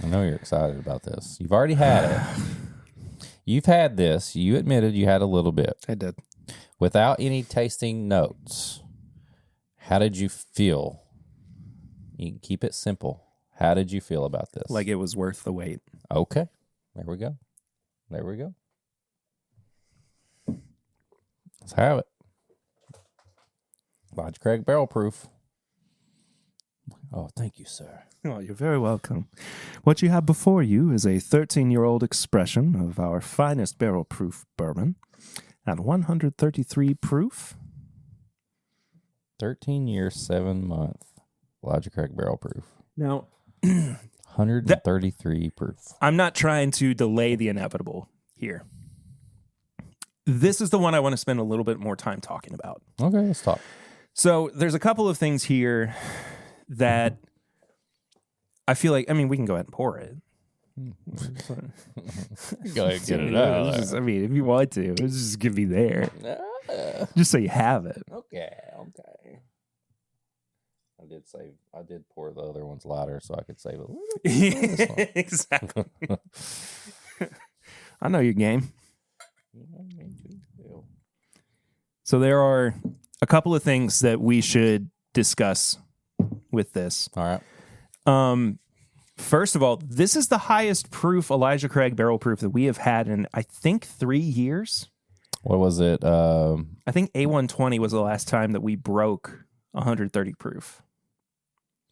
I know you're excited about this. You've already had it. You've had this. You admitted you had a little bit. I did. Without any tasting notes, how did you feel? You can keep it simple. How did you feel about this? Like it was worth the wait. Okay. There we go. Let's have it. Elijah Craig Barrel Proof. Oh, thank you, sir. Oh, you're very welcome. What you have before you is a 13-year-old expression of our finest barrel proof bourbon at 133 proof. 13 year, 7 month Elijah Craig barrel proof. Now, 133 proof. I'm not trying to delay the inevitable here. This is the one I want to spend a little bit more time talking about. Okay, let's talk. So there's a couple of things here that I feel like, I mean, we can go ahead and pour it. Go ahead and get it out. I mean, if you want to, it's just going to be there. Just so you have it. Okay. I did pour the other ones lighter so I could save a little bit. Exactly. I know your game. So there are a couple of things that we should discuss with this. All right. First of all, this is the highest proof Elijah Craig barrel proof that we have had in, I think, 3 years. What was it? I think A120 was the last time that we broke 130 proof.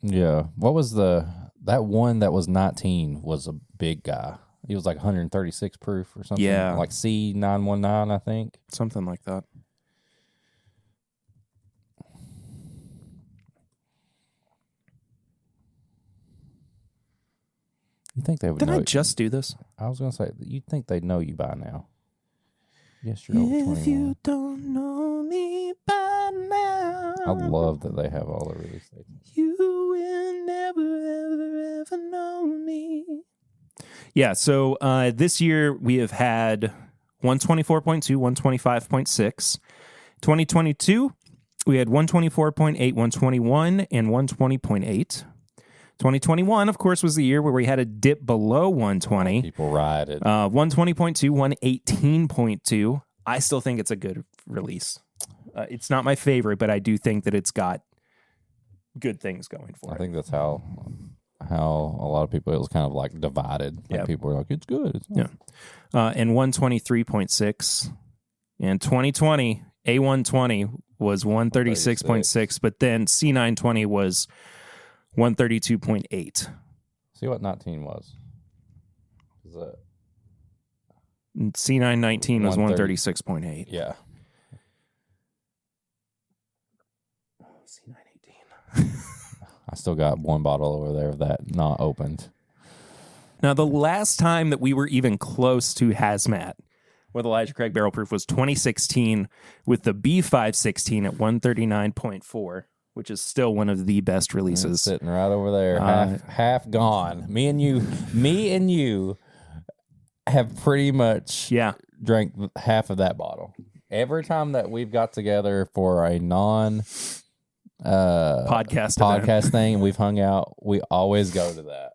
Yeah. What was that one that was 19 was a big guy. He was like 136 proof or something. Yeah. Like C919, I think. Something like that. You think they would Did know I just do this? I was going to say, you'd think they'd know you by now. Yes, you're over 21. If you don't know me by now, I love that they have all the release dates. You will never, ever, ever know me. Yeah, so this year we have had 124.2, 125.6. 2022, we had 124.8, 121, and 120.8. 2021, of course, was the year where we had a dip below 120. People ride it. 120.2, 118.2. I still think it's a good release. It's not my favorite, but I do think that it's got good things going for it. I think that's how a lot of people, it was kind of like divided. Like Yep. people were like, it's good. It's not. Yeah. And 123.6. And 2020, A120 was 136.6, but then C920 was 132.8. See what 19 was. C919 was 136.8. Yeah. C918. I still got one bottle over there of that not opened. Now, the last time that we were even close to hazmat with Elijah Craig barrel proof was 2016 with the B516 at 139.4. Which is still one of the best releases. It's sitting right over there, half gone. Me and you have pretty much drank half of that bottle. Every time that we've got together for a non podcast thing, we've hung out, we always go to that.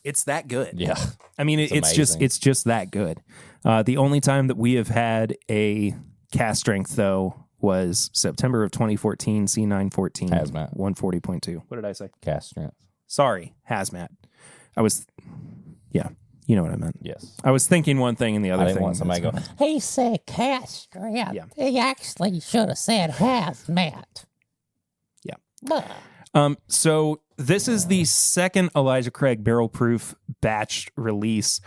It's that good. Yeah. I mean, it's just that good. The only time that we have had a cast strength, though, was September of 2014, C914. Hazmat. 140.2. What did I say? Cast strength. Sorry, hazmat. You know what I meant. Yes. I was thinking one thing and the other I thing. didn't want somebody to go, He said cast strength. Yeah. He actually should have said hazmat. Yeah. But So this is the second Elijah Craig barrel proof batch release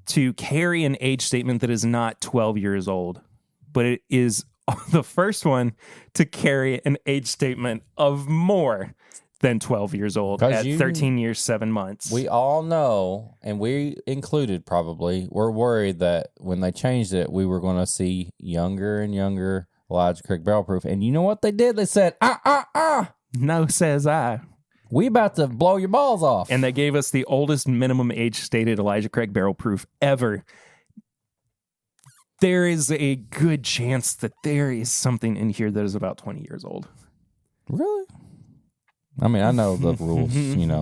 to carry an age statement that is not 12 years old, but it is the first one to carry an age statement of more than 12 years old at 13 years, 7 months. we all know, and we included probably, we're worried that when they changed it, we were going to see younger and younger Elijah Craig barrel proof. And you know what they did? They said, No, says I. we about to blow your balls off. And they gave us the oldest minimum age stated Elijah Craig barrel proof ever. There is a good chance that there is something in here that is about 20 years old. Really? I mean, I know the rules,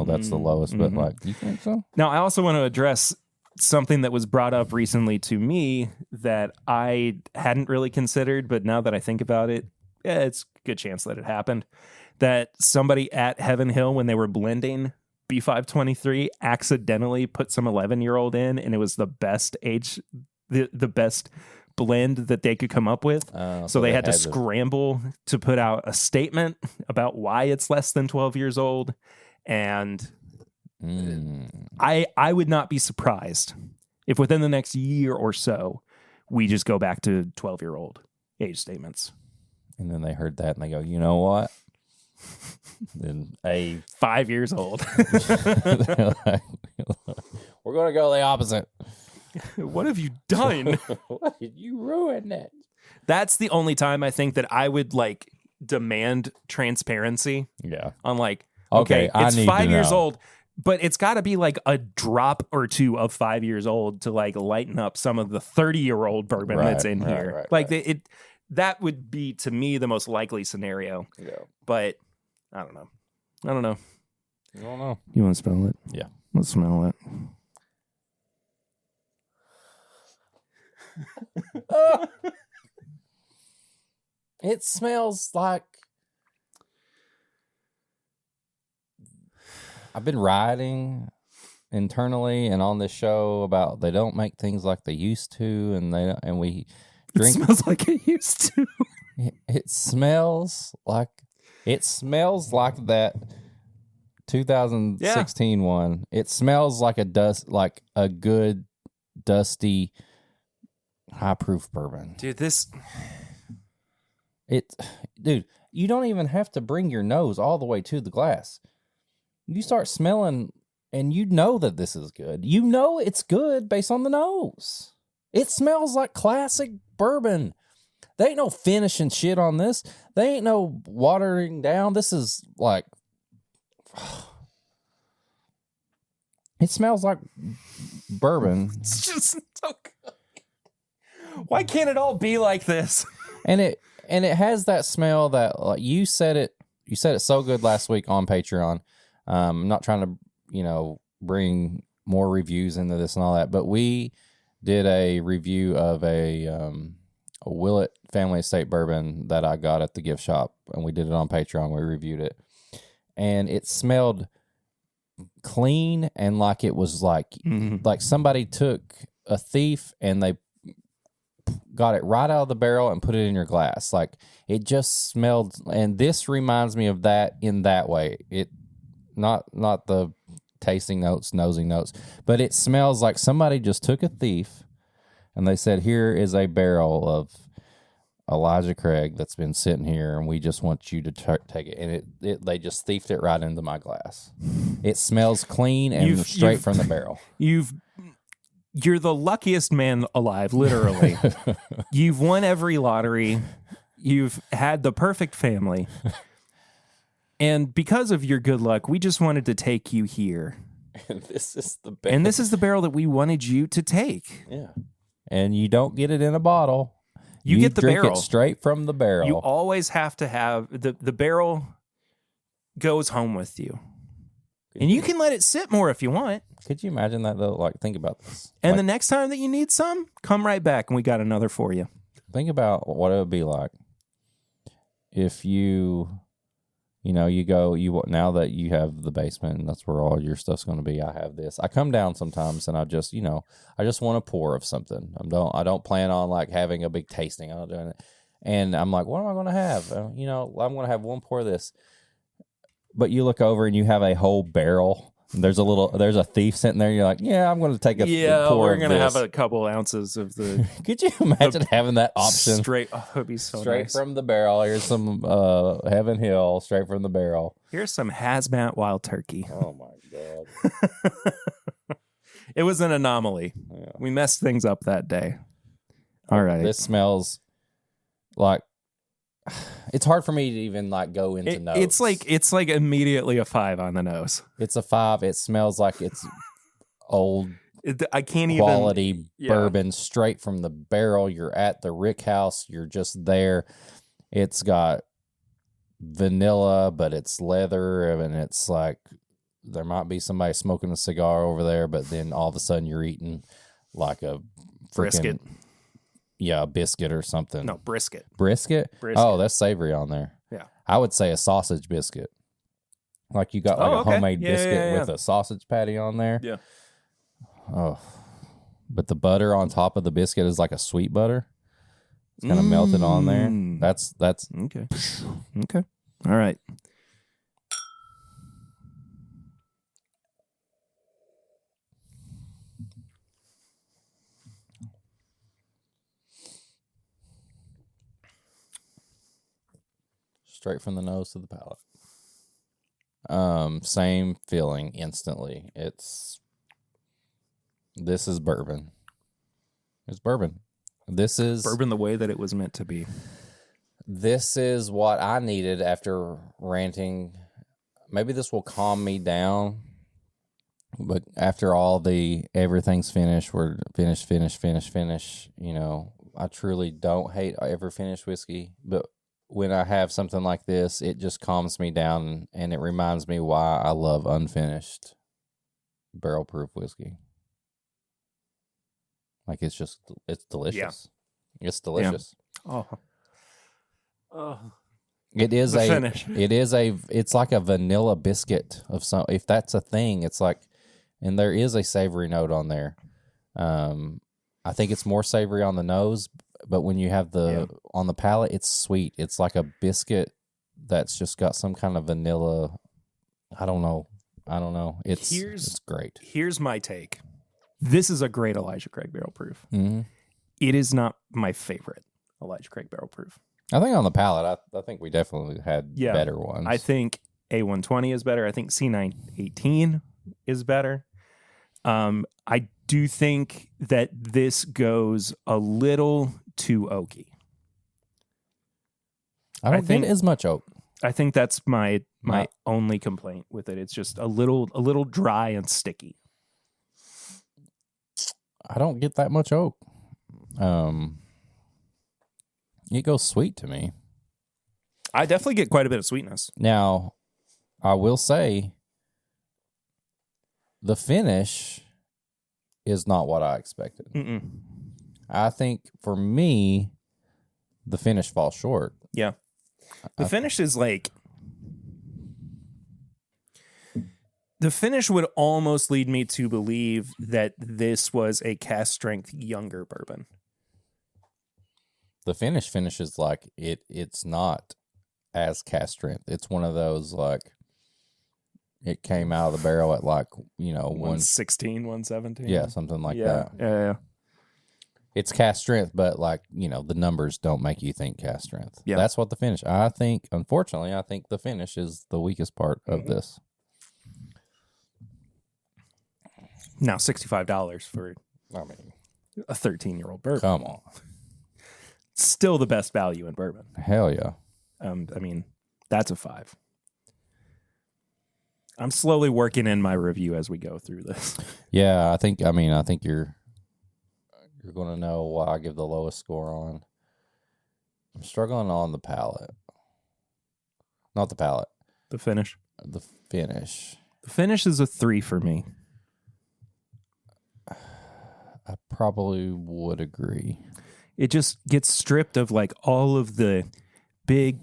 that's the lowest, but like, you think so? Now, I also want to address something that was brought up recently to me that I hadn't really considered, but now that I think about it, it's a good chance that it happened. That somebody at Heaven Hill, when they were blending B523, accidentally put some 11-year-old in, and it was the best age, the best blend that they could come up with. So they had to scramble to put out a statement about why it's less than 12 years old. And I would not be surprised if within the next year or so, we just go back to 12-year-old age statements. And then they heard that and they go, you know what? Then 5 years old. they're like, we're going to go the opposite. What have you done? What did you ruin it? That's the only time I think that I would like demand transparency. Yeah. On like, Okay, I it's need 5 to years know. old, but it's got to be like a drop or two of 5 years old to like lighten up some of the 30-year-old bourbon Right, that's in right, here. right, Like right. that would be to me the most likely scenario. Yeah. But I don't know. I don't know. You want to smell it? Yeah. Let's smell it. It smells like I've been writing internally and on this show about they don't make things like they used to, and we drink. It smells like it used to. It smells like that 2016 one. It smells like a good dusty high proof bourbon. Dude, you don't even have to bring your nose all the way to the glass. You start smelling and you know that this is good. You know it's good based on the nose. It smells like classic bourbon. There ain't no finishing shit on this. There ain't no watering down. This is like... It smells like bourbon. It's just so good. Why can't it all be like this? And it has that smell that, like, you said it so good last week on Patreon. I'm not trying to, bring more reviews into this and all that, but we did a review of a Willett Family Estate bourbon that I got at the gift shop, and we did it on Patreon. We reviewed it, and it smelled clean and like it was like somebody took a thief and they got it right out of the barrel and put it in your glass. Like, it just smelled, and this reminds me of that in that way. It not the tasting notes, nosing notes, but it smells like somebody just took a thief and they said, here is a barrel of Elijah Craig that's been sitting here, and we just want you to take it. And they just thiefed it right into my glass. It smells clean and straight from the barrel. You're the luckiest man alive, literally. You've won every lottery. You've had the perfect family. And because of your good luck, we just wanted to take you here. And this is the barrel. And this is the barrel that we wanted you to take. Yeah. And you don't get it in a bottle. You get the drink barrel. It straight from the barrel. You always have to have the barrel goes home with you. And you can let it sit more if you want. Could you imagine that, though? Like, think about this. And the next time that you need some, come right back and we got another for you. Think about what it would be like if now that you have the basement and that's where all your stuff's going to be. I have this. I come down sometimes and I just want a pour of something. I don't plan on like having a big tasting. I'm not doing it. And I'm like, what am I going to have? I'm going to have one pour of this. But you look over and you have a whole barrel. There's a thief sitting there. You're like, yeah, I'm going to take a pour. We're going to have a couple ounces of the. Could you imagine having that option? Straight, it'd be so straight nice. From the barrel. Here's some Heaven Hill, straight from the barrel. Here's some hazmat wild turkey. Oh my god! It was an anomaly. Yeah. We messed things up that day. All right. This smells like. It's hard for me to even like go into notes. It's like immediately a 5 on the nose. It's a 5. It smells like it's old. I can't quality bourbon straight from the barrel. You're at the Rick House. You're just there. It's got vanilla, but it's leather, and it's like there might be somebody smoking a cigar over there, but then all of a sudden you're eating like a brisket. Yeah, a biscuit or something. No, brisket. Brisket? Oh, that's savory on there. Yeah. I would say a sausage biscuit. Like you got like a homemade biscuit with a sausage patty on there. Yeah. Oh. But the butter on top of the biscuit is like a sweet butter. It's kind of melted on there. That's okay. Okay. All right. straight from the nose to the palate. Same feeling instantly. This is bourbon. It's bourbon. This is Bourbon the way that it was meant to be. This is what I needed after ranting. Maybe this will calm me down. But after all everything's finished, we're finish. You know, I truly don't hate ever finished whiskey. But when I have something like this, it just calms me down and it reminds me why I love unfinished barrel proof whiskey. Like it's delicious. Yeah. It's delicious. Yeah. Oh. It is the finish. It's like a vanilla biscuit of some, if that's a thing. It's like, and there is a savory note on there. I think it's more savory on the nose, but when you have on the palate, it's sweet. It's like a biscuit that's just got some kind of vanilla. I don't know. It's great. Here's my take. This is a great Elijah Craig barrel proof. Mm-hmm. It is not my favorite Elijah Craig barrel proof. I think on the palate, I think we definitely had better ones. I think A120 is better. I think C918 is better. I do think that this goes a little too oaky. I don't think as much oak. I think that's my only complaint with it. It's just a little dry and sticky. I don't get that much oak. It goes sweet to me. I definitely get quite a bit of sweetness. Now, I will say the finish is not what I expected. Mm-mm. I think for me, the finish falls short. Yeah. The finish is like... The finish would almost lead me to believe that this was a cast strength younger bourbon. The finish finishes like it's not as cast strength. It's one of those like it came out of the barrel at like, 116, 117. Yeah, something like that. Yeah. It's cast strength, but like, the numbers don't make you think cast strength. Yeah. That's what the finish. Unfortunately, I think the finish is the weakest part of this. Now $65 for a 13-year-old bourbon. Come on. Still the best value in bourbon. Hell yeah. That's a 5. I'm slowly working in my review as we go through this. Yeah, I think you're going to know why I give the lowest score on. I'm struggling on the palate. Not the palate. The finish. The finish. The finish is a 3 for me. I probably would agree. It just gets stripped of like all of the big,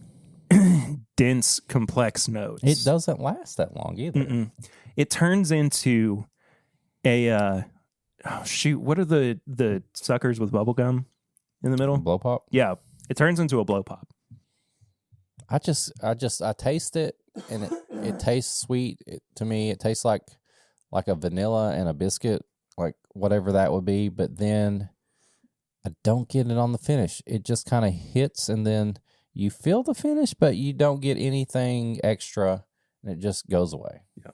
dense, complex notes. It doesn't last that long either. Mm-mm. It turns into a what are the suckers with bubble gum in the middle? Blow pop? Yeah, it turns into a blow pop. I taste it and it tastes sweet. To me, it tastes like a vanilla and a biscuit, like whatever that would be, but then I don't get it on the finish. It just kind of hits and then you feel the finish, but you don't get anything extra and it just goes away. Yeah.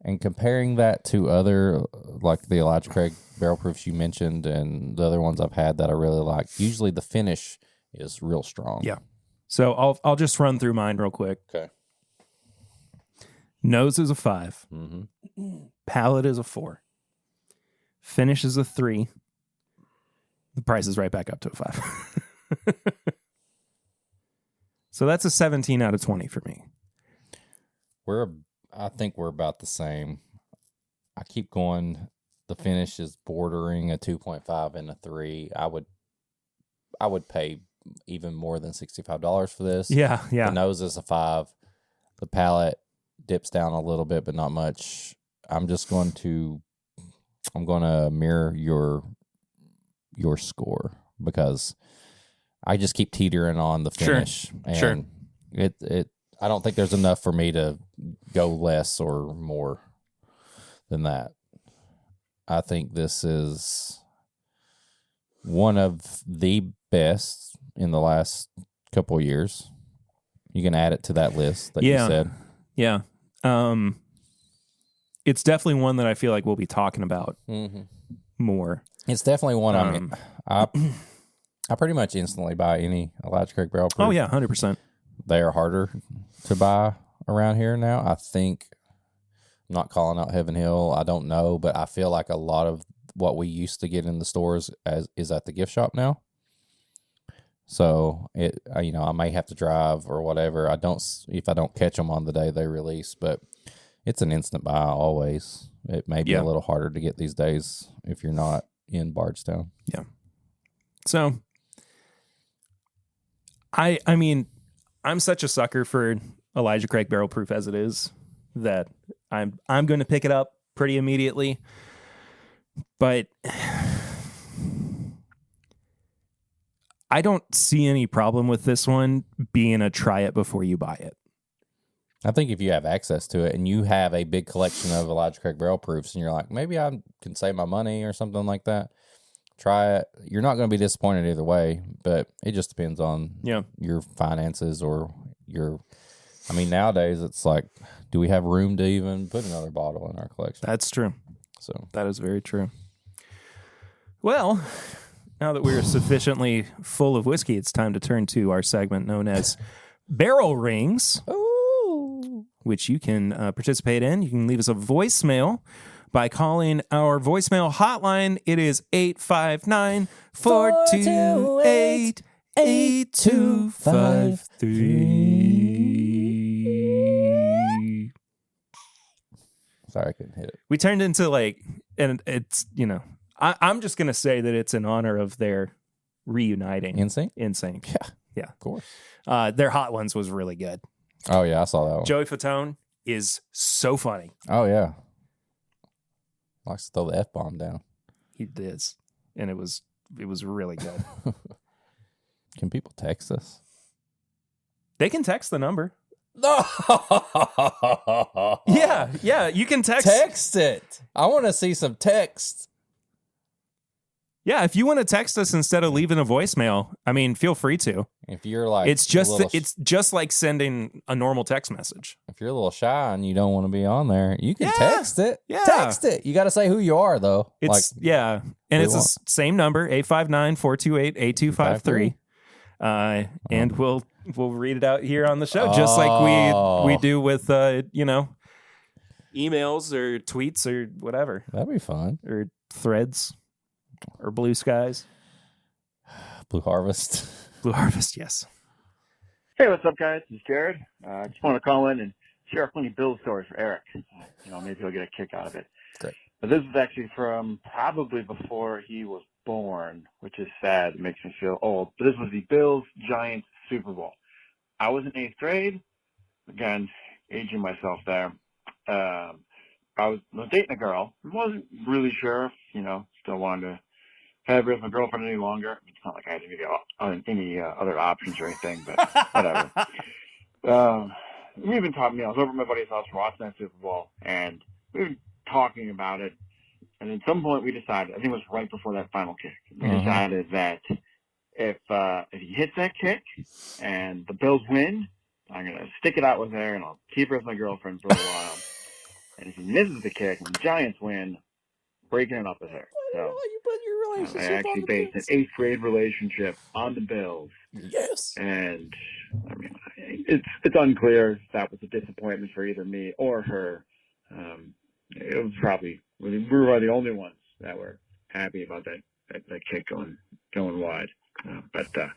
And comparing that to other, like the Elijah Craig barrel proofs you mentioned and the other ones I've had that I really like, usually the finish is real strong. Yeah. So I'll just run through mine real quick. Okay. Nose is a 5. Mm-hmm. Palate is a 4. Finish is a 3. The price is right back up to a 5. So that's a 17 out of 20 for me. I think we're about the same. I keep going. The finish is bordering a 2.5 and a 3. I would pay even more than $65 for this. Yeah. The nose is a 5. The palate dips down a little bit, but not much. I'm going to mirror your score because I just keep teetering on the finish. Sure. And it I don't think there's enough for me to go less or more than that. I think this is one of the best in the last couple of years. You can add it to that list that you said. Yeah. It's definitely one that I feel like we'll be talking about more. It's definitely one I pretty much instantly buy any Elijah Craig barrel proof. Oh, yeah, 100%. They are harder to buy around here now. I think, I'm not calling out Heaven Hill, I don't know, but I feel like a lot of what we used to get in the stores is at the gift shop now. So I may have to drive or whatever. If I don't catch them on the day they release, but it's an instant buy always. It may be a little harder to get these days if you're not in Bardstown. Yeah. So, I mean, I'm such a sucker for Elijah Craig barrel proof as it is that I'm going to pick it up pretty immediately. But I don't see any problem with this one being a try it before you buy it. I think if you have access to it and you have a big collection of Elijah Craig barrel proofs and you're like, maybe I can save my money or something like that, try it. You're not going to be disappointed either way, but it just depends on your finances or nowadays it's like, do we have room to even put another bottle in our collection? That's true. So that is very true. Well, now that we're sufficiently full of whiskey, it's time to turn to our segment known as Barrel Rings, which you can participate in. You can leave us a voicemail by calling our voicemail hotline. It is 859-428-8253. Sorry, I couldn't hit it. We turned into and it's, I'm just going to say that it's in honor of their reuniting. NSYNC? Yeah. Of course. Their Hot Ones was really good. Oh, yeah, I saw that one. Joey Fatone is so funny. Oh, yeah. Likes to throw the F-bomb down. He did. And it was really good. Can people text us? They can text the number. No. Yeah, you can text. Text it. I want to see some text. Yeah, if you want to text us instead of leaving a voicemail, feel free to. If you're like, it's just like sending a normal text message. If you're a little shy and you don't want to be on there, you can text it. Yeah, text it. You got to say who you are though. It's and it's the same number 859-428-8253. And we'll read it out here on the show, just like we do with emails or tweets or whatever. That'd be fun. Or threads or blue skies. Blue Harvest. Blue Harvest, yes. Hey, what's up, guys? This is Jared. I just want to call in and share a funny Bill story for Eric. Maybe he'll get a kick out of it. Great. But this is actually from probably before he was born, which is sad. It makes me feel old. But this was the Bills-Giants Super Bowl. I was in 8th grade. Again, aging myself there. I was dating a girl. I wasn't really sure if, still wanted to have her as my girlfriend any longer. It's not like I had any other options or anything, but whatever. We've been talking, I was over at my buddy's house watching that Super Bowl, and we were talking about it. And at some point we decided, I think it was right before that final kick, we decided that if he hits that kick and the Bills win, I'm going to stick it out with her and I'll keep her as my girlfriend for a while. And if he misses the kick and the Giants win, breaking it up with her. So you put your relationship I actually based an 8th grade relationship on the Bills. Yes. And it's unclear if that was a disappointment for either me or her. It was probably, we were the only ones that were happy about that kick going wide. So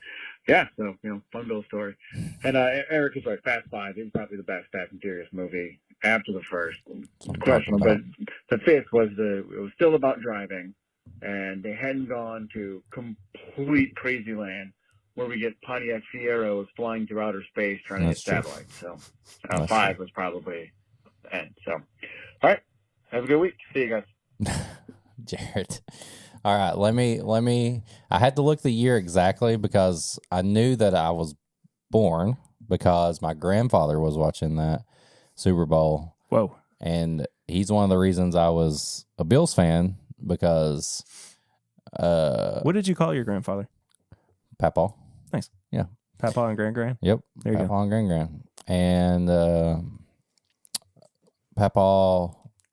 fun Bill story. And Eric is right, Fast Five is probably the best Fast and Furious movie after the first. Question, but the fifth it was still about driving, and they hadn't gone to complete crazy land where we get Pontiac Fieros flying through outer space trying to hit satellites. So 5 was probably the end. So, all right, have a good week. See you guys. Jared. All right, let me I had to look the year exactly because I knew that I was born because my grandfather was watching that Super Bowl. Whoa. And he's one of the reasons I was a Bills fan because what did you call your grandfather? Papa. Nice. Yeah. Papa and Gran. Yep. There you Papa go. and Gran. And Papa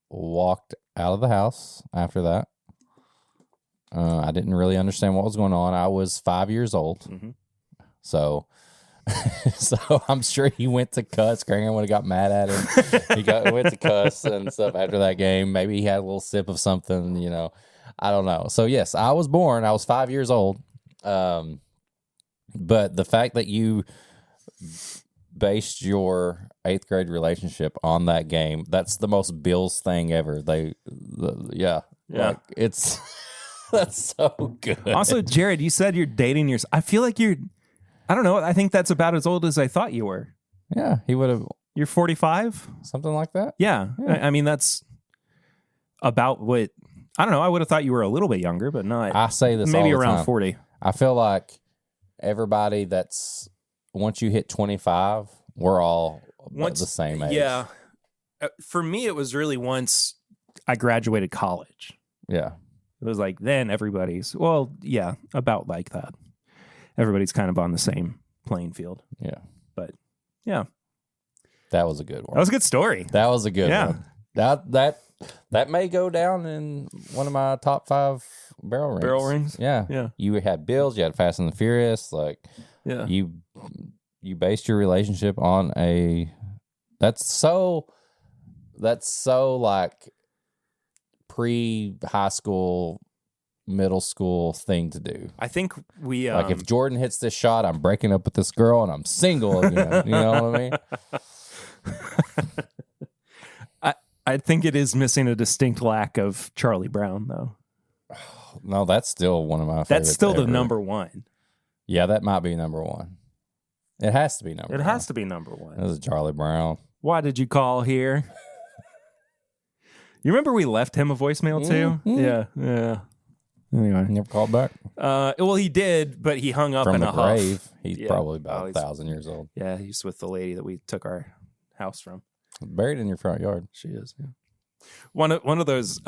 walked out of the house after that. I didn't really understand what was going on. I was 5 years old. Mhm. So I'm sure he went to cuss. Gran would have got mad at him. Went to cuss and stuff after that game. Maybe he had a little sip of something, I don't know. So yes, I was born. I was 5 years old. But the fact that you based your 8th grade relationship on that game, that's the most Bills thing ever. Yeah. Like, it's that's so good. Also, Jared, you said you're dating yourself. I feel like I don't know. I think that's about as old as I thought you were. Yeah, he would have You're 45? something like that. Yeah. I mean, that's about what, I don't know. I would have thought you were a little bit younger, but not. I say this maybe all the around time. 40. I feel like everybody that's, once you hit 25, we're all the same age. Yeah. For me, it was really once I graduated college. Yeah. It was like then everybody's, well, yeah, about like that. Everybody's kind of on the same playing field. Yeah. But yeah, That was a good one. that was a good story. That was a good Yeah. one. That may go down in one of my top 5 barrel rings. Barrel rings? Yeah. Yeah. You had Bills, you had Fast and the Furious, like Yeah. you based your relationship on that's so like pre-high school, middle school thing to do. I think we Like if Jordan hits this shot, I'm breaking up with this girl and I'm single again. You know what I mean? I think it is missing a distinct lack of Charlie Brown, though. No, that's still one of my favorites. That's still the ever. number one. Yeah, that might be number one. It has to be number one. It has to be number one. This is Charlie Brown. Why did you call here? You remember we left him a voicemail too? Mhm. Yeah. Anyway. Never called back? Well, he did, but he hung up From in the a huff. grave. He's Yeah. probably about Oh, he's- 1,000 years old. Yeah, he's with the lady that we took our house from. Buried in your front yard. She is. Yeah. One of those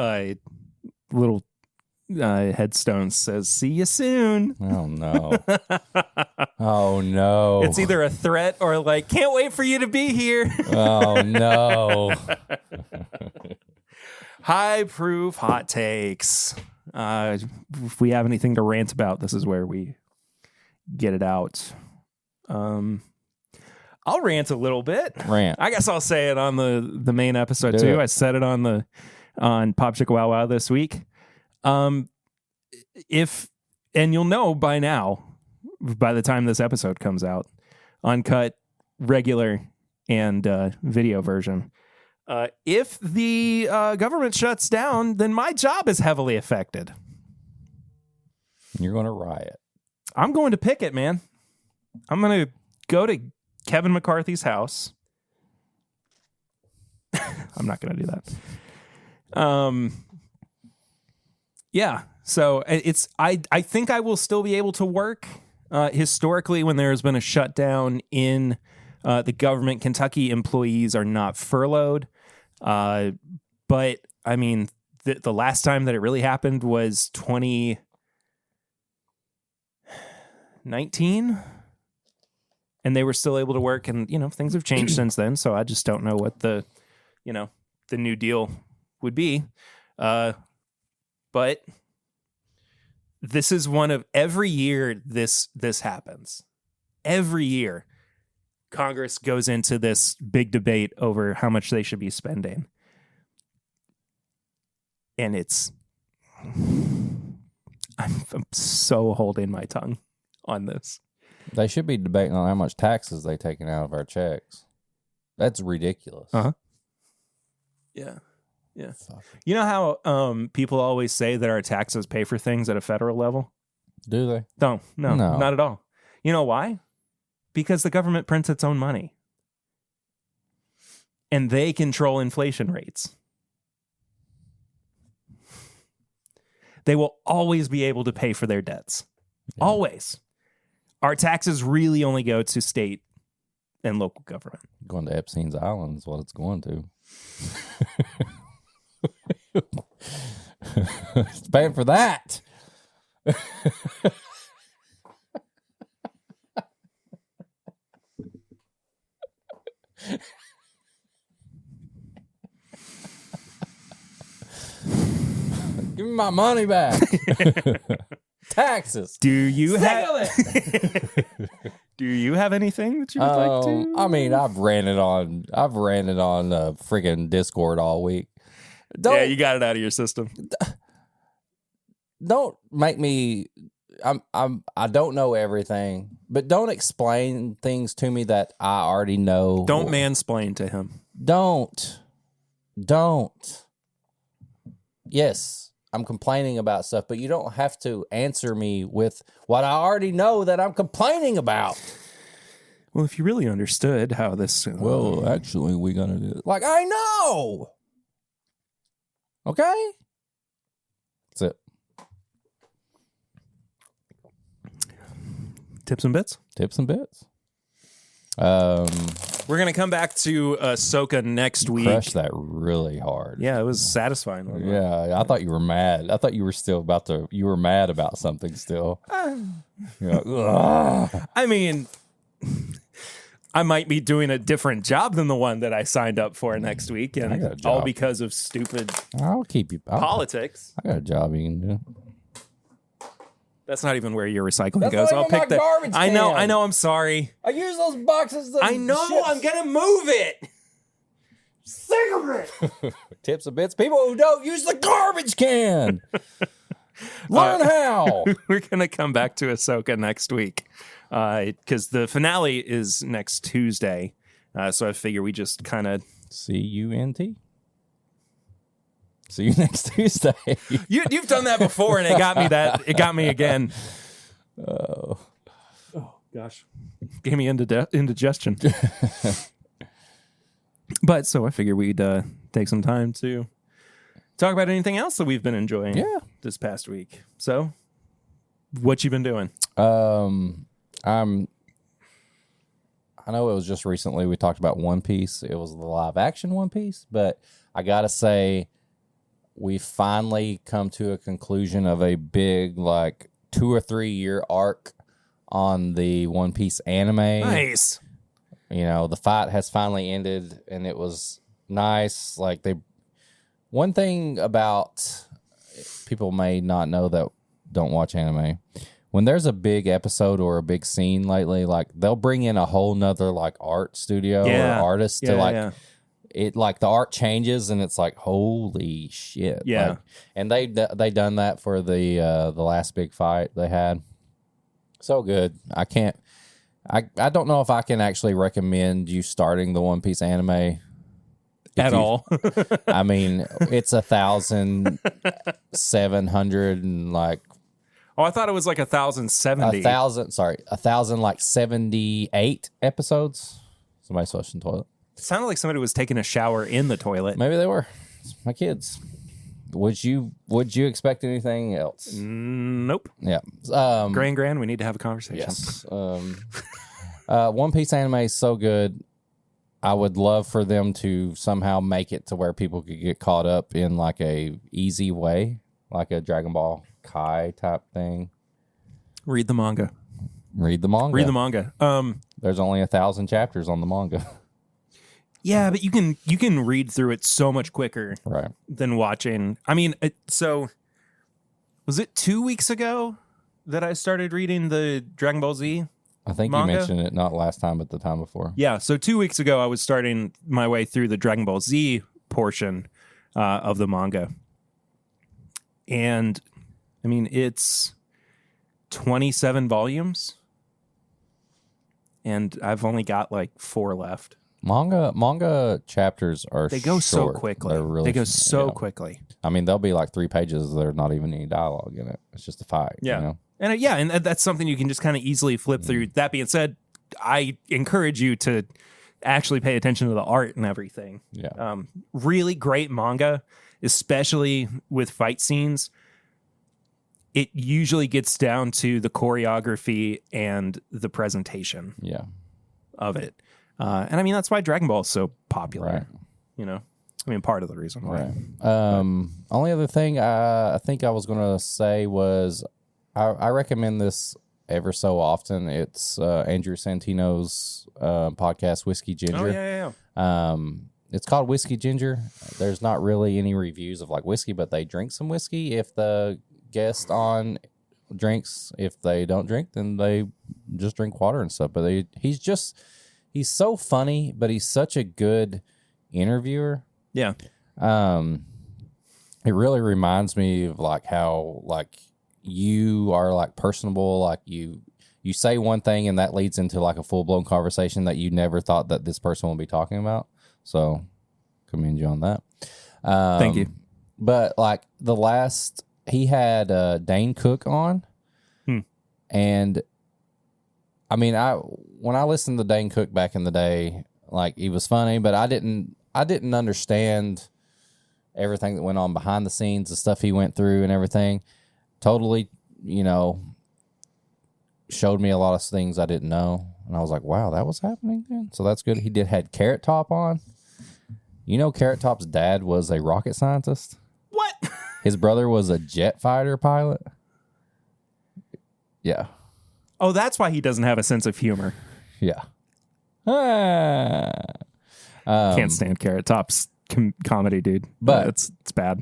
little headstones says, "See you soon." Oh, no. Oh, no. It's either a threat or like, "Can't wait for you to be here." Oh, no. High proof hot takes. If we have anything to rant about, this is where we get it out. I'll rant a little bit. Rant. I guess I'll say it on the main episode Do too. it. I said it on Pop Chicka Wow Wow this week. And you'll know by now, by the time this episode comes out, uncut, regular, and video version. If the government shuts down, then my job is heavily affected. You're going to riot. I'm going to picket, man. I'm going to go to Kevin McCarthy's house. I'm not going to do that. Yeah. So I think I will still be able to work. Historically, when there has been a shutdown in the government, Kentucky employees are not furloughed. But I mean, the last time that it really happened was 2019, and they were still able to work. And things have changed since then. So I just don't know what the new deal would be. But this is one of every year this happens. Every year, Congress goes into this big debate over how much they should be spending. And I'm so holding my tongue on this. They should be debating on how much taxes they taking out of our checks. That's ridiculous. Uh-huh. Yeah. Yeah. You know how people always say that our taxes pay for things at a federal level? Do they? No, No. not at all. You know why? Because the government prints its own money. And they control inflation rates. They will always be able to pay for their debts. Yeah. Always. Our taxes really only go to state and local government. Going to Epstein's Island is what it's going to. It's paying for that. Give me my money back. Taxes. Do you Sick have of it. Do you have anything that you would like to? I mean, I've ranted on freaking Discord all week. Yeah, you got it out of your system. Don't make me. I don't know everything, but don't explain things to me that I already know. Don't mansplain to him. Don't. Yes, I'm complaining about stuff, but you don't have to answer me with what I already know that I'm complaining about. Well, if you really understood how this... actually, we're going to do it. Like, I know! Okay? That's it. Tips and bits? Tips and bits. We're going to come back to Ahsoka next week. Crushed that really hard. Yeah, it was satisfying. Yeah, I thought you were mad. I thought you were still you were mad about something still. You're like, ugh. I mean, I might be doing a different job than the one that I signed up for next week, and all because of stupid I'll keep you politics. I got a job you can do. That's not even where your recycling That's goes. not I'll even pick my that. garbage I know. can. I'm sorry. I use those boxes. I know. I'm gonna move it. Sick of it. Tips and bits. People who don't use the garbage can. Learn how. We're gonna come back to Ahsoka next week because the finale is next Tuesday. So I figure we just kind of CUNT. See you next Tuesday. You've done that before, and it got me again. Oh gosh, gave me indigestion. But so I figured we'd take some time to talk about anything else that we've been enjoying. This past week. So, what you been doing? I know it was just recently we talked about One Piece. It was the live action One Piece, but I gotta say, we finally come to a conclusion of a big, 2 or 3 year arc on the One Piece anime. Nice. You know, the fight has finally ended, and it was nice. One thing about people may not know that don't watch anime, when there's a big episode or a big scene lately, they'll bring in a whole nother art studio or artist to it, the art changes and it's holy shit. Yeah. And they done that for the last big fight they had. So good. I don't know if I can actually recommend you starting the One Piece anime at all. I mean, it's 1,700 and Oh, I thought it was 1,070. 1,078 episodes. Somebody flushed in the toilet. It sounded like somebody was taking a shower in the toilet. Maybe they were. It's my kids. Would you expect anything else? Nope. Yeah. Grand, we need to have a conversation. Yes. One Piece anime is so good. I would love for them to somehow make it to where people could get caught up in a easy way, like a Dragon Ball Kai type thing. Read the manga. Read the manga. There's only 1,000 chapters on the manga. Yeah, but you can read through it so much quicker than watching. I mean, so was it 2 weeks ago that I started reading the Dragon Ball Z? I think manga? You mentioned it not last time, but the time before. Yeah, so 2 weeks ago I was starting my way through the Dragon Ball Z portion of the manga. And, I mean, it's 27 volumes. And I've only got 4 left. Manga chapters are they go short. So quickly. They go so quickly. I mean, they'll be 3 pages. There's not even any dialogue in it. It's just a fight. Yeah. You know? And that's something you can just kind of easily flip through. That being said, I encourage you to actually pay attention to the art and everything. Yeah. Really great manga, especially with fight scenes. It usually gets down to the choreography and the presentation of it. And I mean, that's why Dragon Ball is so popular. Right. You know, I mean, part of the reason why. Right. Only other thing I think I was going to say was I recommend this ever so often. It's Andrew Santino's podcast, Whiskey Ginger. Oh, yeah. It's called Whiskey Ginger. There's not really any reviews of like whiskey, but they drink some whiskey if the guest on drinks. If they don't drink, then they just drink water and stuff. But he's so funny, but he's such a good interviewer. Yeah. It really reminds me of like how like you are like personable, like you say one thing and that leads into like a full-blown conversation that you never thought that this person would be talking about. So commend you on that. Thank you. But like he had Dane Cook on, and I mean, when I listened to Dane Cook back in the day, like he was funny, but I didn't understand everything that went on behind the scenes, the stuff he went through and everything. Totally, showed me a lot of things I didn't know. And I was like, wow, that was happening then? So that's good. He had Carrot Top on. Carrot Top's dad was a rocket scientist. What? His brother was a jet fighter pilot. Yeah. Oh, that's why he doesn't have a sense of humor. Yeah. Can't stand Carrot Top's comedy, dude. But it's bad.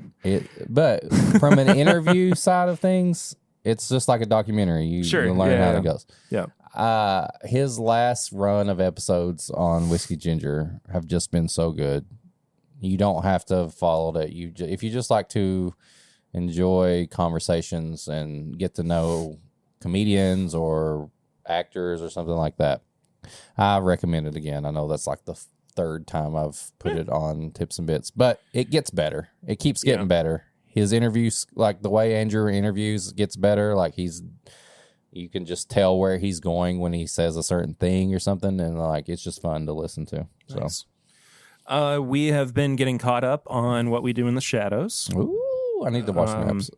But from an interview side of things, it's just like a documentary. You learn how it goes. Yeah. His last run of episodes on Whiskey Ginger have just been so good. You don't have to follow that. If you just like to enjoy conversations and get to know comedians or actors or something like that, I recommend it again. I know that's like the third time I've put it on Tips and Bits, but it gets better. It keeps getting better. His interviews, like the way Andrew interviews, gets better. Like you can just tell where he's going when he says a certain thing or something, and like it's just fun to listen to. Nice. So, we have been getting caught up on What We Do in the Shadows. Ooh, I need to watch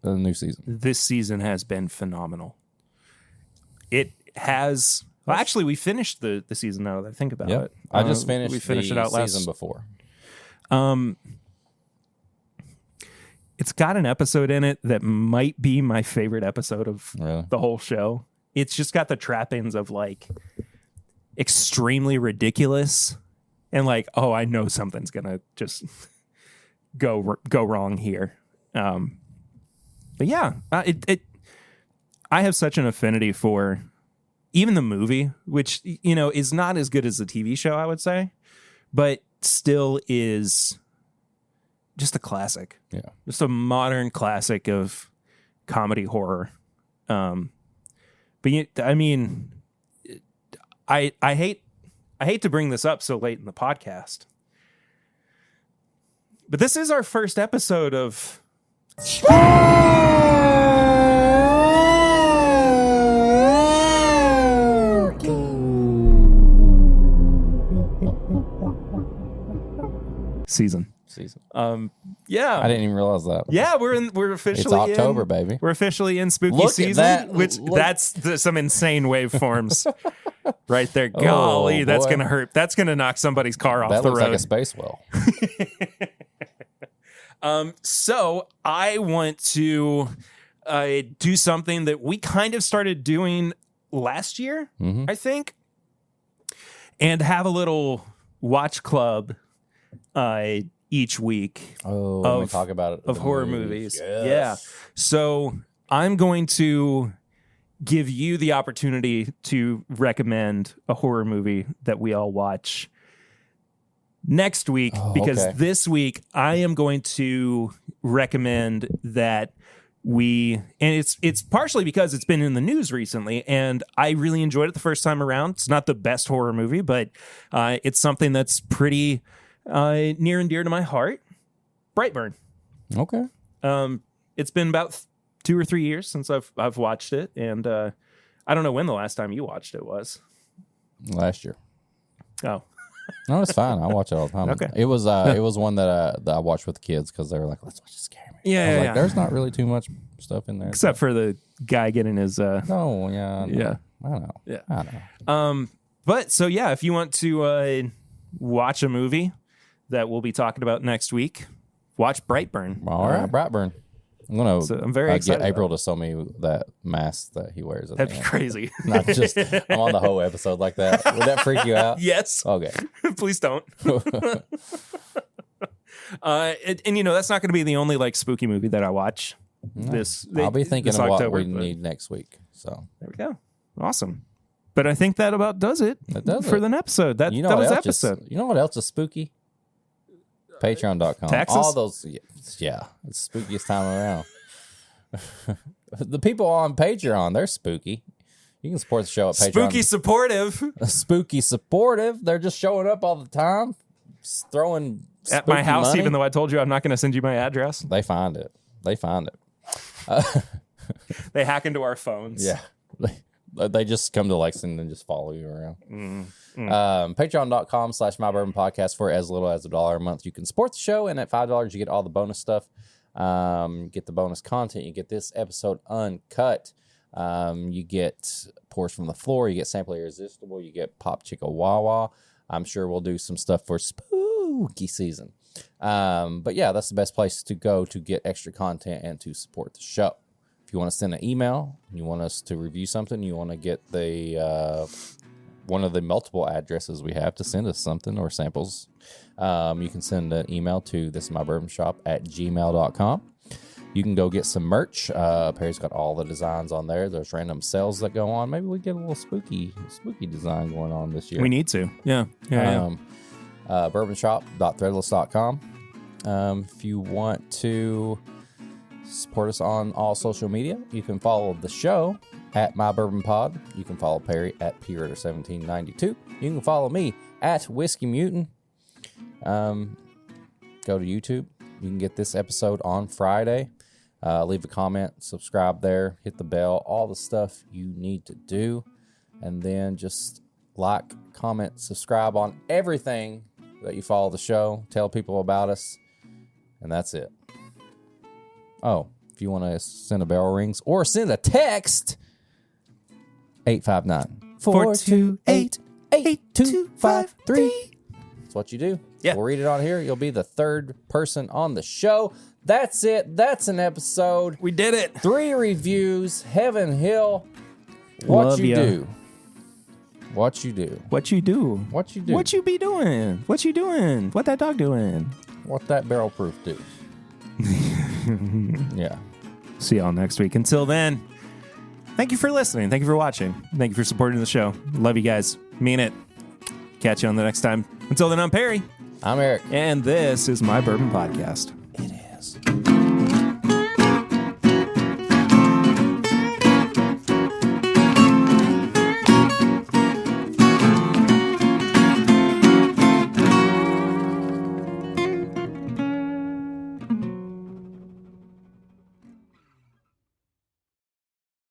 the new season. This season has been phenomenal. It has. Well, actually, we finished the season now that I think about it. I just finished. We finished the it out season before. It's got an episode in it that might be my favorite episode of the whole show. It's just got the trappings of like extremely ridiculous and like, oh, I know something's gonna just go wrong here. But yeah, I have such an affinity for even the movie, which, is not as good as the TV show, I would say, but still is just a classic. Yeah. Just a modern classic of comedy horror. But I mean, I hate to bring this up so late in the podcast, but this is our first episode of season. Yeah, I didn't even realize that. Yeah, we're officially it's October, baby. We're officially in spooky Look season, at that. which Look. that's some insane waveforms right there. Oh, Golly, that's boy. gonna hurt. That's gonna knock somebody's car off That the looks road. like a space well. So I want to do something that we kind of started doing last year, I think, and have a little watch club each week. Oh, we talk about it of the horror movies. Yes. Yeah. So I'm going to give you the opportunity to recommend a horror movie that we all watch next week, because this week I am going to recommend that and it's partially because it's been in the news recently and I really enjoyed it the first time around. It's not the best horror movie, but it's something that's pretty near and dear to my heart. Brightburn. Okay. It's been about 2 or 3 years since I've watched it, and I don't know when the last time you watched it was. Last year. Oh. No, it's fine. I watch it all the time. Okay. It was one that I watched with the kids because they were like, "Let's watch a scary movie." Yeah, I was yeah, like, yeah. there's not really too much stuff in there, Except for the guy getting his no, yeah, yeah. I know, Yeah. I know. But so yeah, if you want to watch a movie that we'll be talking about next week, watch Brightburn. All right, Brightburn. I'm gonna. So I'm very excited get April to sew me that mask that he wears. At That'd the be end. crazy. Not just I'm on the whole episode like that. Would that freak you out? Yes. Okay. Please don't. And you know, that's not going to be the only like spooky movie that I watch. No. I'll be thinking of what we need next week. So there we go. Awesome. But I think that about does it for the episode. That was the episode. You know what else is spooky? Patreon.com. Taxes? All those, yeah, it's the spookiest time around. The people on Patreon, they're spooky. You can support the show at Patreon. Spooky supportive. Spooky supportive. They're just showing up all the time, throwing at my house, money. even though I told you I'm not going to send you my address. They find it. They hack into our phones. Yeah. They just come to Lexington and just follow you around. Patreon.com/MyBourbonPodcast for as little as $1 a month. You can support the show, and at $5 you get all the bonus stuff. Get the bonus content. You get this episode uncut. You get Pours from the Floor. You get Sample Irresistible. You get Pop Chicka Wawa. I'm sure we'll do some stuff for spooky season. But yeah, that's the best place to go to get extra content and to support the show. If you want to send an email, you want us to review something, you want to get the one of the multiple addresses we have to send us something or samples, you can send an email to thisismybourbonshop@gmail.com. You can go get some merch. Perry's got all the designs on there. There's random sales that go on. Maybe we get a little spooky design going on this year. We need to. Yeah. Bourbonshop.threadless.com. If you want to support us on all social media, you can follow the show at MyBourbonPod. You can follow Perry at PRitter1792. You can follow me at Whiskey Mutant. Go to YouTube. You can get this episode on Friday. Leave a comment, subscribe there, hit the bell, all the stuff you need to do. And then just like, comment, subscribe on everything that you follow the show. Tell people about us. And that's it. Oh, if you want to send a bell rings or send a text, 859-428-8253. That's what you do. Yeah. We'll read it on here. You'll be the third person on the show. That's it. That's an episode. We did it. 3 reviews. Heaven Hill. What Love you ya. do. What you do. What you do. What you do. What you be doing. What you doing. What that dog doing. What that barrel proof do. Yeah. See y'all next week. Until then, thank you for listening. Thank you for watching. Thank you for supporting the show. Love you guys. Mean it. Catch you on the next time. Until then, I'm Perry. I'm Eric. And this is My Bourbon Podcast.